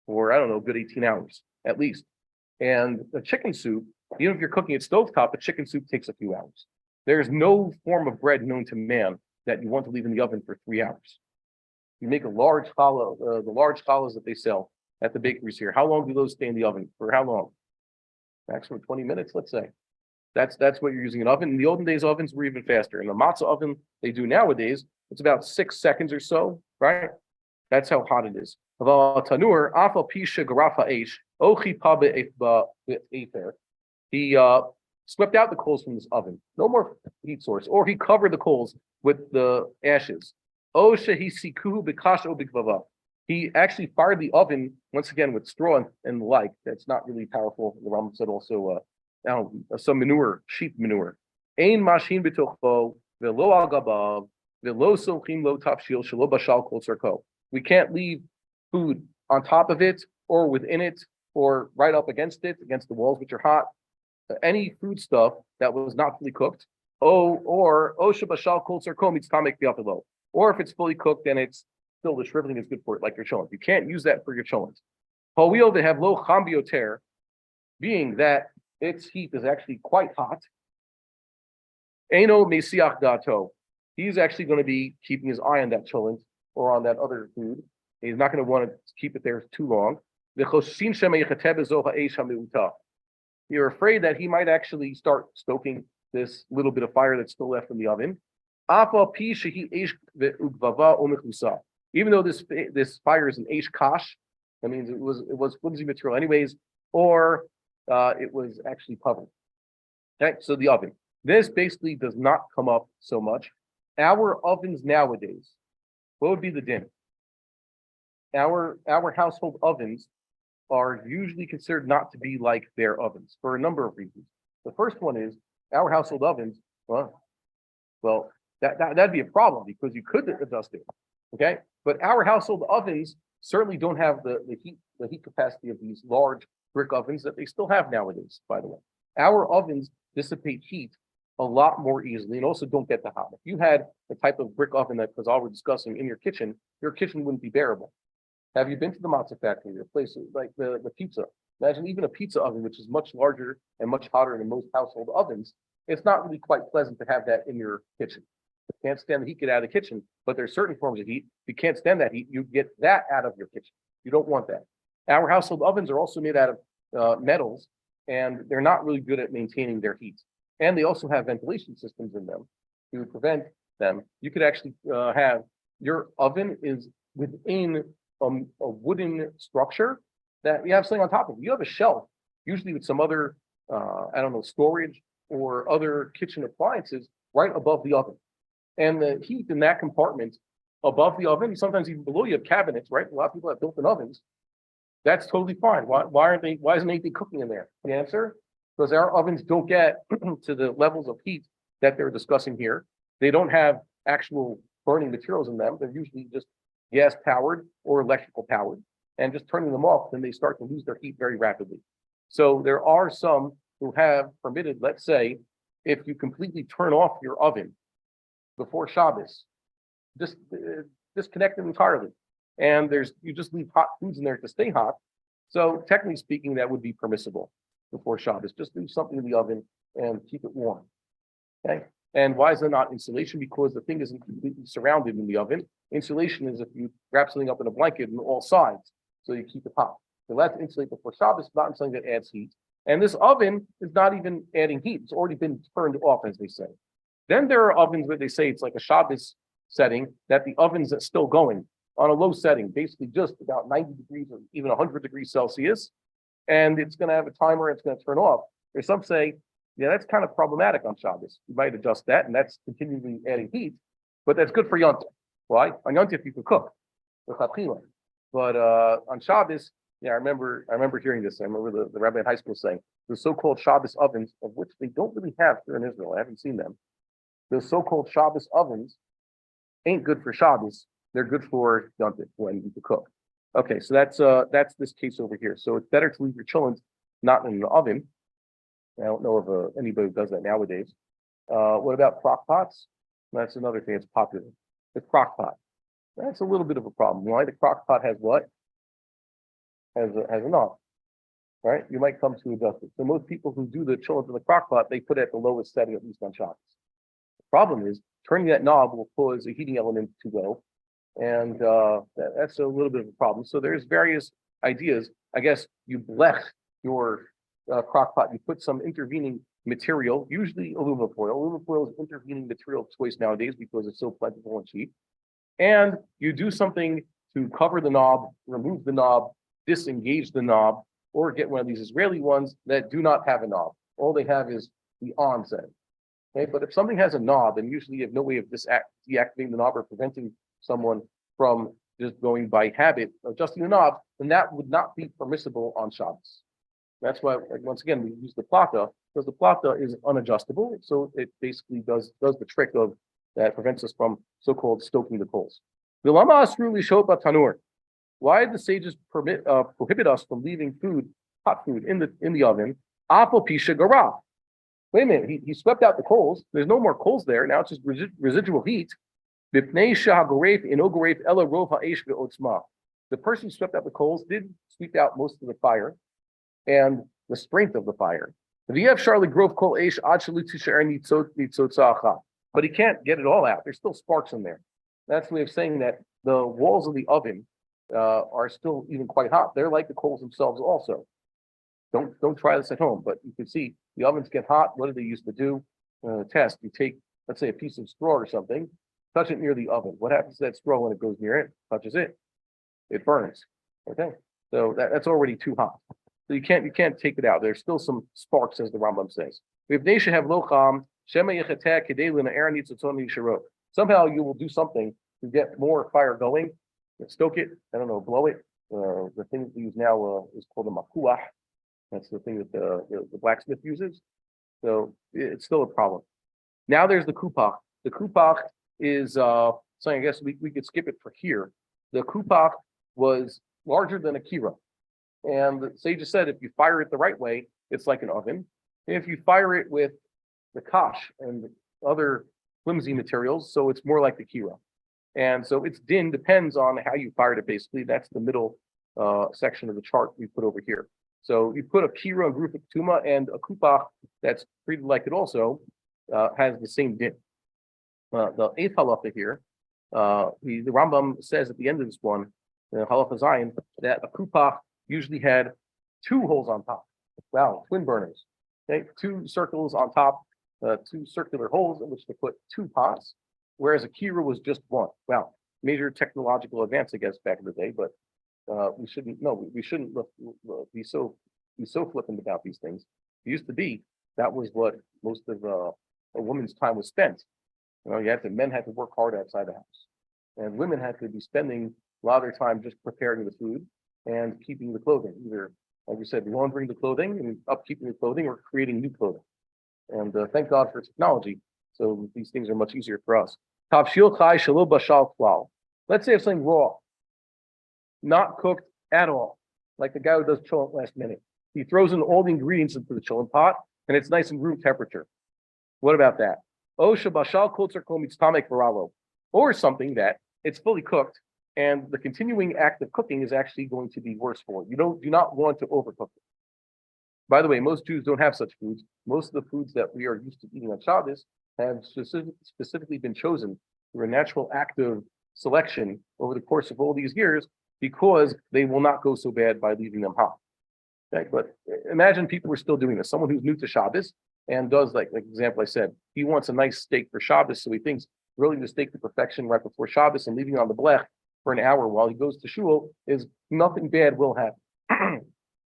for, I don't know, a good 18 hours at least. And a chicken soup, even if you're cooking at stovetop, a chicken soup takes a few hours. There's no form of bread known to man that you want to leave in the oven for 3 hours. You make a large challah, the large challahs that they sell at the bakeries here. How long do those stay in the oven? For how long? Maximum 20 minutes, let's say. That's what you're using an oven. In the olden days, ovens were even faster. In the matzah oven they do nowadays, it's about 6 seconds or so, right? That's how hot it is. swept out the coals from this oven. No more heat source. Or he covered the coals with the ashes. He actually fired the oven once again with straw and the like. That's not really powerful. The Rambam said also some manure, sheep manure. Ein mashin b'tocho v'lo al gabav v'lo sochim lo tafshil shelo bashal kol tzarko. We can't leave food on top of it or within it or right up against it, against the walls which are hot. Any food stuff that was not fully cooked. Or shabashal kol tzarko means tamek bi'afilo. Or if it's fully cooked, then it's still the shriveling is good for it, like your cholent. You can't use that for your cholent. Halil they have low cham bioter, being that its heat is actually quite hot. Eno mesiach dato. He's actually going to be keeping his eye on that cholent or on that other food. He's not going to want to keep it there too long. You're afraid that he might actually start stoking this little bit of fire that's still left in the oven. Even though this fire is an eish kash, that means it was flimsy material anyways, or it was actually covered. Okay, so the oven. This basically does not come up so much. Our ovens nowadays, what would be the din? Our household ovens are usually considered not to be like their ovens for a number of reasons. The first one is our household ovens, well, that'd be a problem because you could adjust it. Okay, but our household ovens certainly don't have the heat capacity of these large brick ovens that they still have nowadays, by the way. Our ovens dissipate heat a lot more easily and also don't get the hot. If you had the type of brick oven that Kazal were discussing in your kitchen wouldn't be bearable. Have you been to the matzah factory, the place like the pizza? Imagine even a pizza oven, which is much larger and much hotter than most household ovens. It's not really quite pleasant to have that in your kitchen. You can't stand the heat, get out of the kitchen, but there's certain forms of heat. If you can't stand that heat, you get that out of your kitchen. You don't want that. Our household ovens are also made out of metals, and they're not really good at maintaining their heat. And they also have ventilation systems in them to prevent them. You could actually have your oven is within a wooden structure that you have something on top of it. You have a shelf, usually with some other, storage or other kitchen appliances right above the oven. And the heat in that compartment above the oven, sometimes even below, you have cabinets, right? A lot of people have built-in ovens. That's totally fine. Why isn't anything cooking in there? The answer, because our ovens don't get to the levels of heat that they're discussing here. They don't have actual burning materials in them. They're usually just gas powered or electrical powered, and just turning them off, then they start to lose their heat very rapidly. So there are some who have permitted, let's say, if you completely turn off your oven before Shabbos, just disconnect them entirely, and you just leave hot foods in there to stay hot. So technically speaking, that would be permissible before Shabbos. Just leave something in the oven and keep it warm. Okay. And why is there not insulation? Because the thing isn't completely surrounded in the oven. Insulation is if you wrap something up in a blanket on all sides, so you keep it hot. So that's insulate before Shabbos, not something that adds heat. And this oven is not even adding heat. It's already been turned off, as they say. Then there are ovens where they say it's like a Shabbos setting, that the oven's still going on a low setting, basically just about 90 degrees or even 100 degrees Celsius. And it's going to have a timer, it's going to turn off. There's some say, yeah, that's kind of problematic on Shabbos. You might adjust that, and that's continually adding heat, but that's good for Yontif. Why? On Yontif you can cook, but on Shabbos, yeah, I remember hearing this. I remember the Rabbi in high school saying the so-called Shabbos ovens, of which they don't really have here in Israel. I haven't seen them. The so-called Shabbos ovens ain't good for Shabbos. They're good for Yontif when you can cook. Okay, so that's this case over here. So it's better to leave your chillins not in the oven. I don't know of anybody who does that nowadays. What about crock pots? That's another thing that's popular. The crock pot. That's a little bit of a problem. Why? The crock pot has what? Has a knob, right? You might come to adjust it. So most people who do the chillins in the crock pot, they put it at the lowest setting, at least on Shabbos. The problem is turning that knob will cause a heating element to go, and that's a little bit of a problem. So there's various ideas. I guess you blech your crock pot. You put some intervening material, usually aluminum foil. Aluminum foil is intervening material of choice nowadays because it's so plentiful and cheap. And you do something to cover the knob, remove the knob, disengage the knob, or get one of these Israeli ones that do not have a knob. All they have is the on setting. Okay, but if something has a knob, and usually you have no way of deactivating the knob or preventing someone from just going by habit adjusting the knob, then that would not be permissible on Shabbos. That's why, like, once again, we use the plata because the plata is unadjustable, so it basically does the trick of that prevents us from so-called stoking the coals. Why did the sages prohibit us from leaving hot food in the oven? Apple pisha gara. Wait a minute, he swept out the coals. There's no more coals there. Now it's just residual heat. The person who swept out the coals did sweep out most of the fire and the strength of the fire. But he can't get it all out. There's still sparks in there. That's the way of saying that the walls of the oven are still even quite hot. They're like the coals themselves also. Don't try this at home, but you can see the ovens get hot. What do they used to do? Test. You take, let's say, a piece of straw or something, touch it near the oven. What happens to that straw when it goes near it? Touches it. It burns. Okay. So that's already too hot. So you can't take it out. There's still some sparks, as the Rambam says. Somehow you will do something to get more fire going. Stoke it. I don't know, blow it. The thing that we use now is called a makuach. That's the thing that the blacksmith uses. So it's still a problem. Now there's the kupach. The kupach is something, I guess we could skip it for here. The kupach was larger than a kira. And the sages said if you fire it the right way, it's like an oven. If you fire it with the kash and other flimsy materials, so it's more like the kira. And so its din depends on how you fired it, basically. That's the middle section of the chart we put over here. So you put a kira, a group of tuma, and a kupach that's treated like it also has the same din. The eighth halacha here, the Rambam says at the end of this one, halacha zayin, that a kupach usually had two holes on top. Wow, twin burners. Okay, two circles on top, two circular holes in which to put two pots, whereas a kira was just one. Wow, major technological advance, I guess, back in the day, but we shouldn't be so flippant about these things. It used to be that was what most of a woman's time was spent. Men had to work hard outside the house, and women had to be spending a lot of their time just preparing the food and keeping the clothing, either, like you said, laundering the clothing and upkeeping the clothing or creating new clothing. And thank God for technology, so these things are much easier for us. Let's say if something raw, not cooked at all, like the guy who does cholent last minute. He throws in all the ingredients into the cholent pot, and it's nice and room temperature. What about that? Or something that it's fully cooked, and the continuing act of cooking is actually going to be worse for it. You do not want to overcook it. By the way, most Jews don't have such foods. Most of the foods that we are used to eating on Shabbos have specifically been chosen through a natural act of selection over the course of all these years, because they will not go so bad by leaving them hot. Okay, but imagine people were still doing this. Someone who's new to Shabbos and does, like example I said, he wants a nice steak for Shabbos, so he thinks grilling the steak to perfection right before Shabbos and leaving it on the blech for an hour while he goes to shul is nothing bad will happen.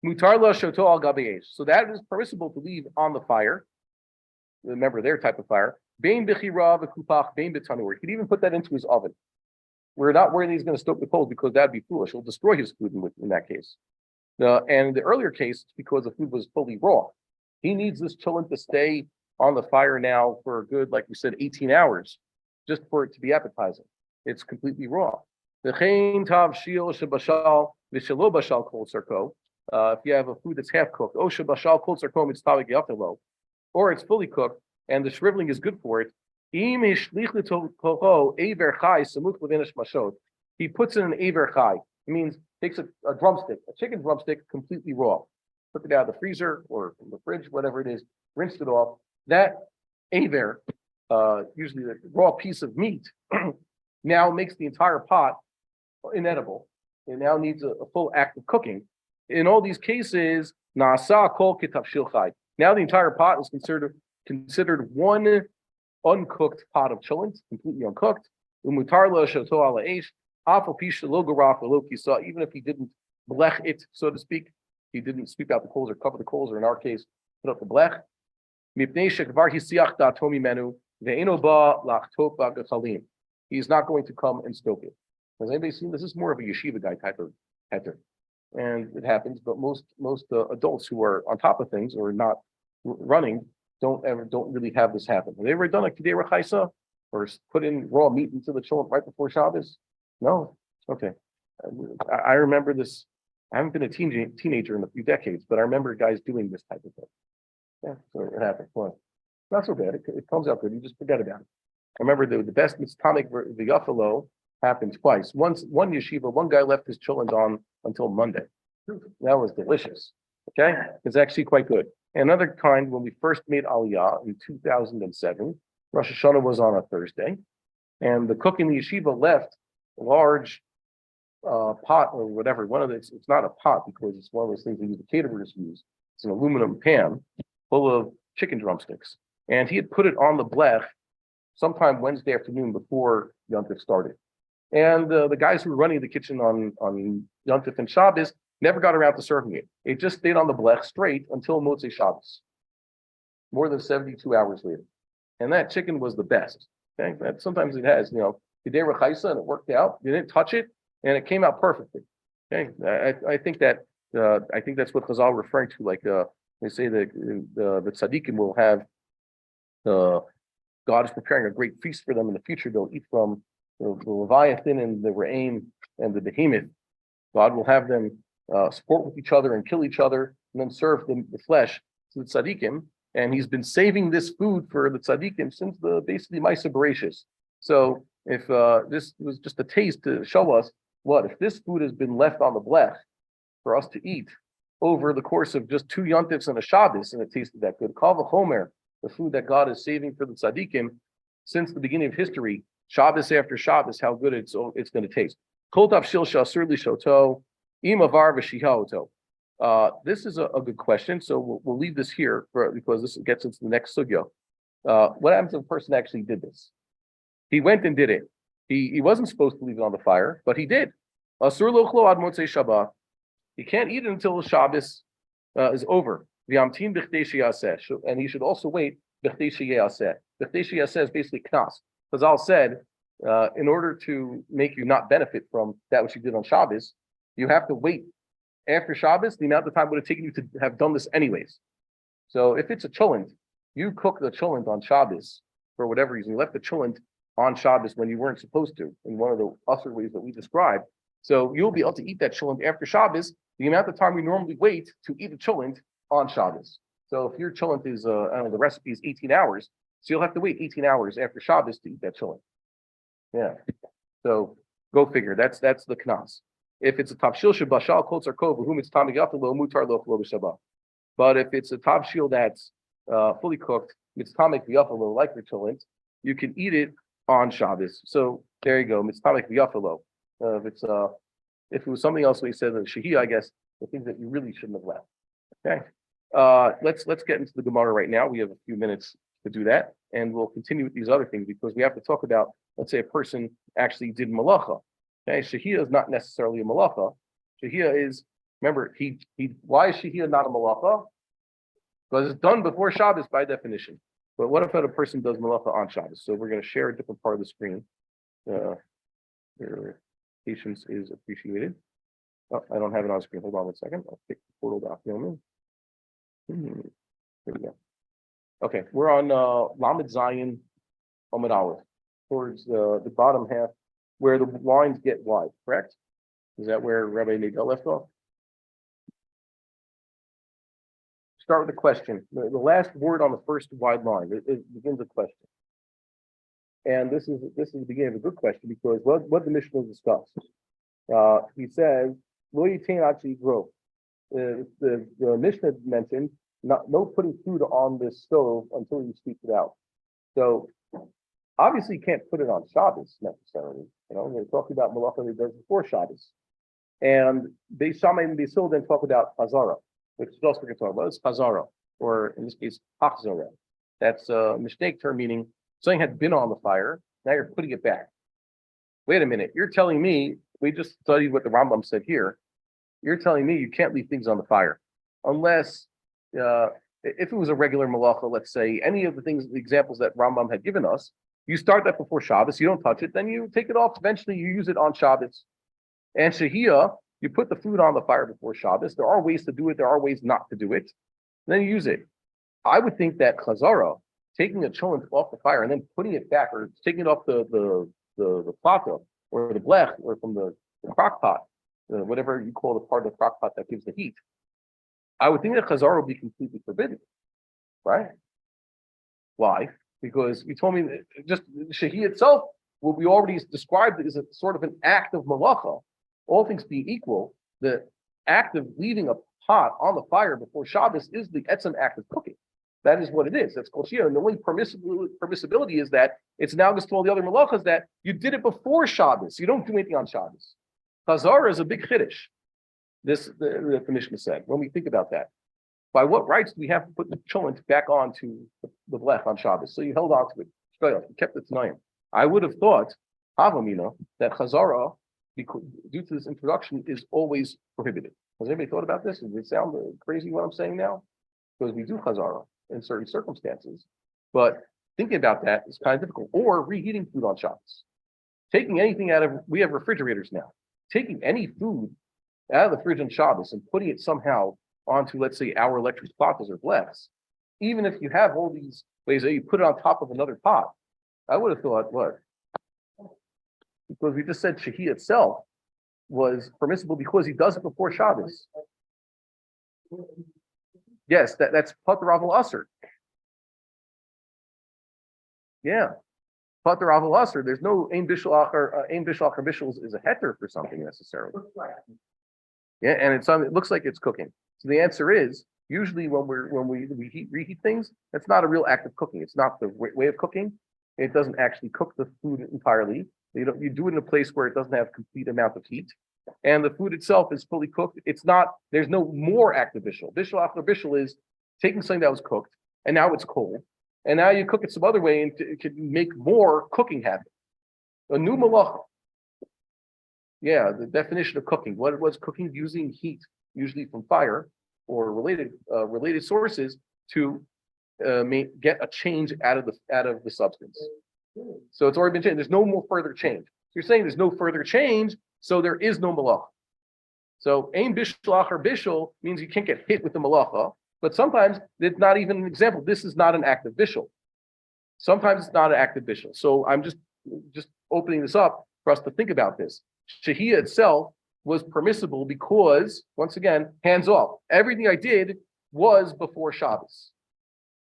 Mutar la shoto al gabi eish. So that is permissible to leave on the fire. Remember their type of fire. Bein bechira v'kupach bein b'tanur. He could even put that into his oven. We're not worried he's going to stoke the coals because that'd be foolish. He'll destroy his food in that case. And in the earlier case, it's because the food was fully raw. He needs this chillin to stay on the fire now for a good, like we said, 18 hours, just for it to be appetizing. It's completely raw. If you have a food that's half cooked, or it's fully cooked and the shriveling is good for it, he puts in an aver chai. It means takes a drumstick, a chicken drumstick, completely raw, took it out of the freezer or from the fridge, whatever it is, rinsed it off. That aver, usually the raw piece of meat, now makes the entire pot inedible. It now needs a full act of cooking. In all these cases, nasa kol kitavshil chai. Now the entire pot is considered one uncooked pot of chillin, completely uncooked. Umutar lo shoto ala eish, afal pisha lo garaf lo kisa. Even if he didn't blech it, so to speak, he didn't sweep out the coals or cover the coals, or in our case, put up the blech. Mipnei shekvar hisiach da'ato mimenu ve'eno ba lachtot ba'gechalim. He's not going to come and stoke it. Has anybody seen this? This is more of a yeshiva guy type of heter, and it happens. But most adults who are on top of things or not running don't really have this happen. Have they ever done a kidei rechaisa or put in raw meat into the children right before Shabbos? No. Okay. I remember this. I haven't been a teenager in a few decades, but I remember guys doing this type of thing. Yeah, so it happened. Well, not so bad. It comes out good. You just forget about it. I remember the best mitzvah v'yafalo happened twice. Once, one yeshiva, one guy left his children on until Monday. That was delicious. Okay, it's actually quite good. Another kind, when we first made Aliyah in 2007, Rosh Hashanah was on a Thursday, and the cook in the yeshiva left a large pot or whatever. It's not a pot because it's one of those things that the caterers use. It's an aluminum pan full of chicken drumsticks, and he had put it on the blech sometime Wednesday afternoon before Yom Tov started. And the guys who were running the kitchen on Yom Tov and Shabbos never got around to serving it. It just stayed on the blech straight until Motzei Shabbos, more than 72 hours later. And that chicken was the best. Okay, that sometimes it has, Kidei Rechaisa, and it worked out. You didn't touch it, and it came out perfectly. Okay, I think that's what Chazal are referring to. Like they say that the tzaddikim will have God is preparing a great feast for them in the future. They'll eat from the Leviathan and the Re'im and the Behemoth. God will have them sport with each other and kill each other, and then serve the flesh to the tzaddikim. And he's been saving this food for the tzaddikim since basically Ma'aseh Bereshis. So if this was just a taste to show us if this food has been left on the blech for us to eat over the course of just 2 yontifs and a Shabbos, and it tasted that good. Kal v'chomer, the food that God is saving for the tzaddikim since the beginning of history, Shabbos after Shabbos, how good it's going to taste. Kol tavshil she'asur lishoto, im avar v'shihaoto. This is a good question, so we'll leave this here because this gets into the next sugya. What happens if a person actually did this? He went and did it. He wasn't supposed to leave it on the fire, but he did. Asur lochlo ad motzei Shabbat. He can't eat it until Shabbos is over. V'yamtin b'chdei sheyaseh, and he should also wait b'chdei sheyaseh. B'chdei sheyaseh is basically knas. Chazal said, in order to make you not benefit from that which you did on Shabbos, you have to wait after Shabbos the amount of time would have taken you to have done this anyways. So if it's a cholent, you cook the cholent on Shabbos for whatever reason. You left the cholent on Shabbos when you weren't supposed to, in one of the other ways that we described. So you'll be able to eat that cholent after Shabbos, the amount of time we normally wait to eat a cholent on Shabbos. So if your cholent is, the recipe is 18 hours, so you'll have to wait 18 hours after Shabbos to eat that cholent. Yeah. So go figure. That's the knas. If it's a tavshil shebashal kol tzarko v'hu mitztam yafelo mutar lo b'shabbat. But if it's a tavshil that's fully cooked, mitztamek v'yafelo like the cholent, you can eat it on Shabbos. So there you go, mitztamek v'yafelo. If it was something else, we said shahiyah, I guess the things that you really shouldn't have left. Okay, let's get into the Gemara right now. We have a few minutes to do that, and we'll continue with these other things because we have to talk about, let's say, a person actually did malacha. Okay, shahiyah is not necessarily a malacha. Shahiyah is, remember, why is shahiyah not a malacha? Because it's done before Shabbos by definition. But what if a person does malacha on Shabbos? So we're going to share a different part of the screen. Your patience is appreciated. Oh, I don't have it on screen. Hold on one second. I'll take the portal document. Here we go. Okay, we're on Lamed Zayin Amud Aleph, towards the bottom half where the lines get wide, correct? Is that where Rabbi Nagel left off? Start with a question. The last word on the first wide line, it begins a question. And this is the beginning of a good question because what the Mishnah discussed. He says, "Lo yitain actually grow." The Mishnah mentioned no putting food on this stove until you speak it out. So obviously you can't put it on Shabbos necessarily. They're talking about malacha that does before Shabbos. And Beis Shammai and Beis Hillel then talk about chazara, which is also we're going to talk about. It's chazara, or in this case, hachzara. That's a mistake term meaning something had been on the fire. Now you're putting it back. Wait a minute. You're telling me, we just studied what the Rambam said here. You're telling me you can't leave things on the fire unless if it was a regular malacha, let's say, any of the things, the examples that Rambam had given us, you start that before Shabbos, you don't touch it, then you take it off. Eventually, you use it on Shabbos. And shehiyah, you put the food on the fire before Shabbos. There are ways to do it. There are ways not to do it. Then you use it. I would think that chazara, taking a cholent off the fire and then putting it back, or taking it off the plato or the blech, or from the crock pot, whatever you call the part of the crock pot that gives the heat. I would think that chazara would be completely forbidden, right? Why? Because you told me that just shehiyah itself, what we already described is a sort of an act of malacha. All things being equal, the act of leaving a pot on the fire before Shabbos is the etzem act of cooking. That is what it is. That's kol shiyah. And the only permissibility is that it's analogous to all the other malachas that you did it before Shabbos. You don't do anything on Shabbos. Chazara is a big chiddush. The Mishnah said, when we think about that. By what rights do we have to put the cholent back onto the blech on Shabbos? So you held on to it. You kept it tonight. I would have thought, Havamina, that Chazara, due to this introduction, is always prohibited. Has anybody thought about this? Does it sound crazy what I'm saying now? Because we do Chazara in certain circumstances. But thinking about that is kind of difficult. Or reheating food on Shabbos. Taking anything out of, we have refrigerators now. Taking any food out of the fridge on Shabbos and putting it somehow onto, let's say, our electric platters or blechs, even if you have all these ways that you put it on top of another pot, I would have thought, what? Because we just said shehiyah itself was permissible because he does it before Shabbos. Yes, that's pater aval aser. Yeah, pater aval aser. There's no ein bishul acher bishul is a heter for something necessarily. Yeah, and it looks like it's cooking. So the answer is usually when we reheat things, that's not a real act of cooking. It's not the way of cooking. It doesn't actually cook the food entirely. You do it in a place where it doesn't have complete amount of heat, and the food itself is fully cooked. It's not. There's no more active bishul. Bishul after bishul is taking something that was cooked and now it's cold, and now you cook it some other way and it can make more cooking happen. A new malacha. Yeah, the definition of cooking. What it was cooking using heat, usually from fire or related sources, to get a change out of the substance. So it's already been changed. There's no more further change. So you're saying there's no further change, so there is no malacha. So ein bishul or bishul means you can't get hit with the malacha, but sometimes it's not even an example. This is not an active bishul. Sometimes it's not an active bishul. So I'm just opening this up for us to think about this. Shehiyah itself was permissible because, once again, hands off. Everything I did was before Shabbos.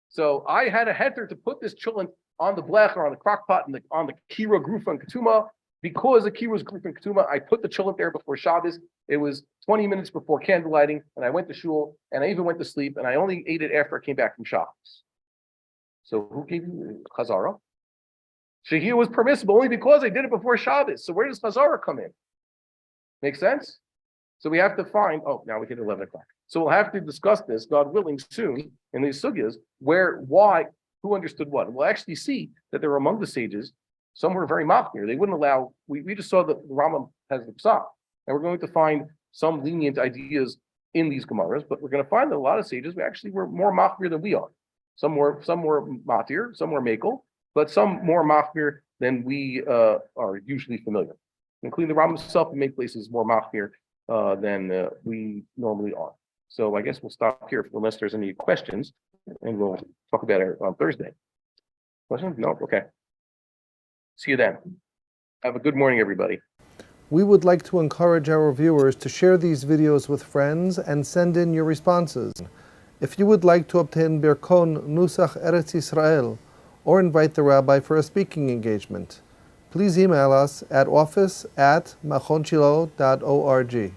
So I had a heter to put this cholent on the blech or on the crock pot and on the kira, grufa, and ketuma. Because the kira was grufa and ketuma, I put the cholent there before Shabbos. It was 20 minutes before candle lighting, and I went to shul, and I even went to sleep, and I only ate it after I came back from Shabbos. So who gave you chazara? Shehiyah was permissible only because I did it before Shabbos. So where does chazara come in? Make sense? So we have to find, now we hit 11 o'clock. So we'll have to discuss this, God willing, soon in these sugyas, who understood what. And we'll actually see that there were among the sages, some were very machmir. They wouldn't allow, we just saw that the Rambam has the psak. And we're going to find some lenient ideas in these Gemaras, but we're going to find that a lot of sages actually were more machmir than we are. Some were matir, some were makel, but some more machmir than we are usually familiar. Including the Rambam himself in many places more machmir than we normally are. So I guess we'll stop here unless there's any questions, and we'll talk about it on Thursday. Questions? No? Okay. See you then. Have a good morning, everybody. We would like to encourage our viewers to share these videos with friends and send in your responses. If you would like to obtain Birkon Nusach Eretz Yisrael or invite the rabbi for a speaking engagement, please email us at office@machonshilo.org.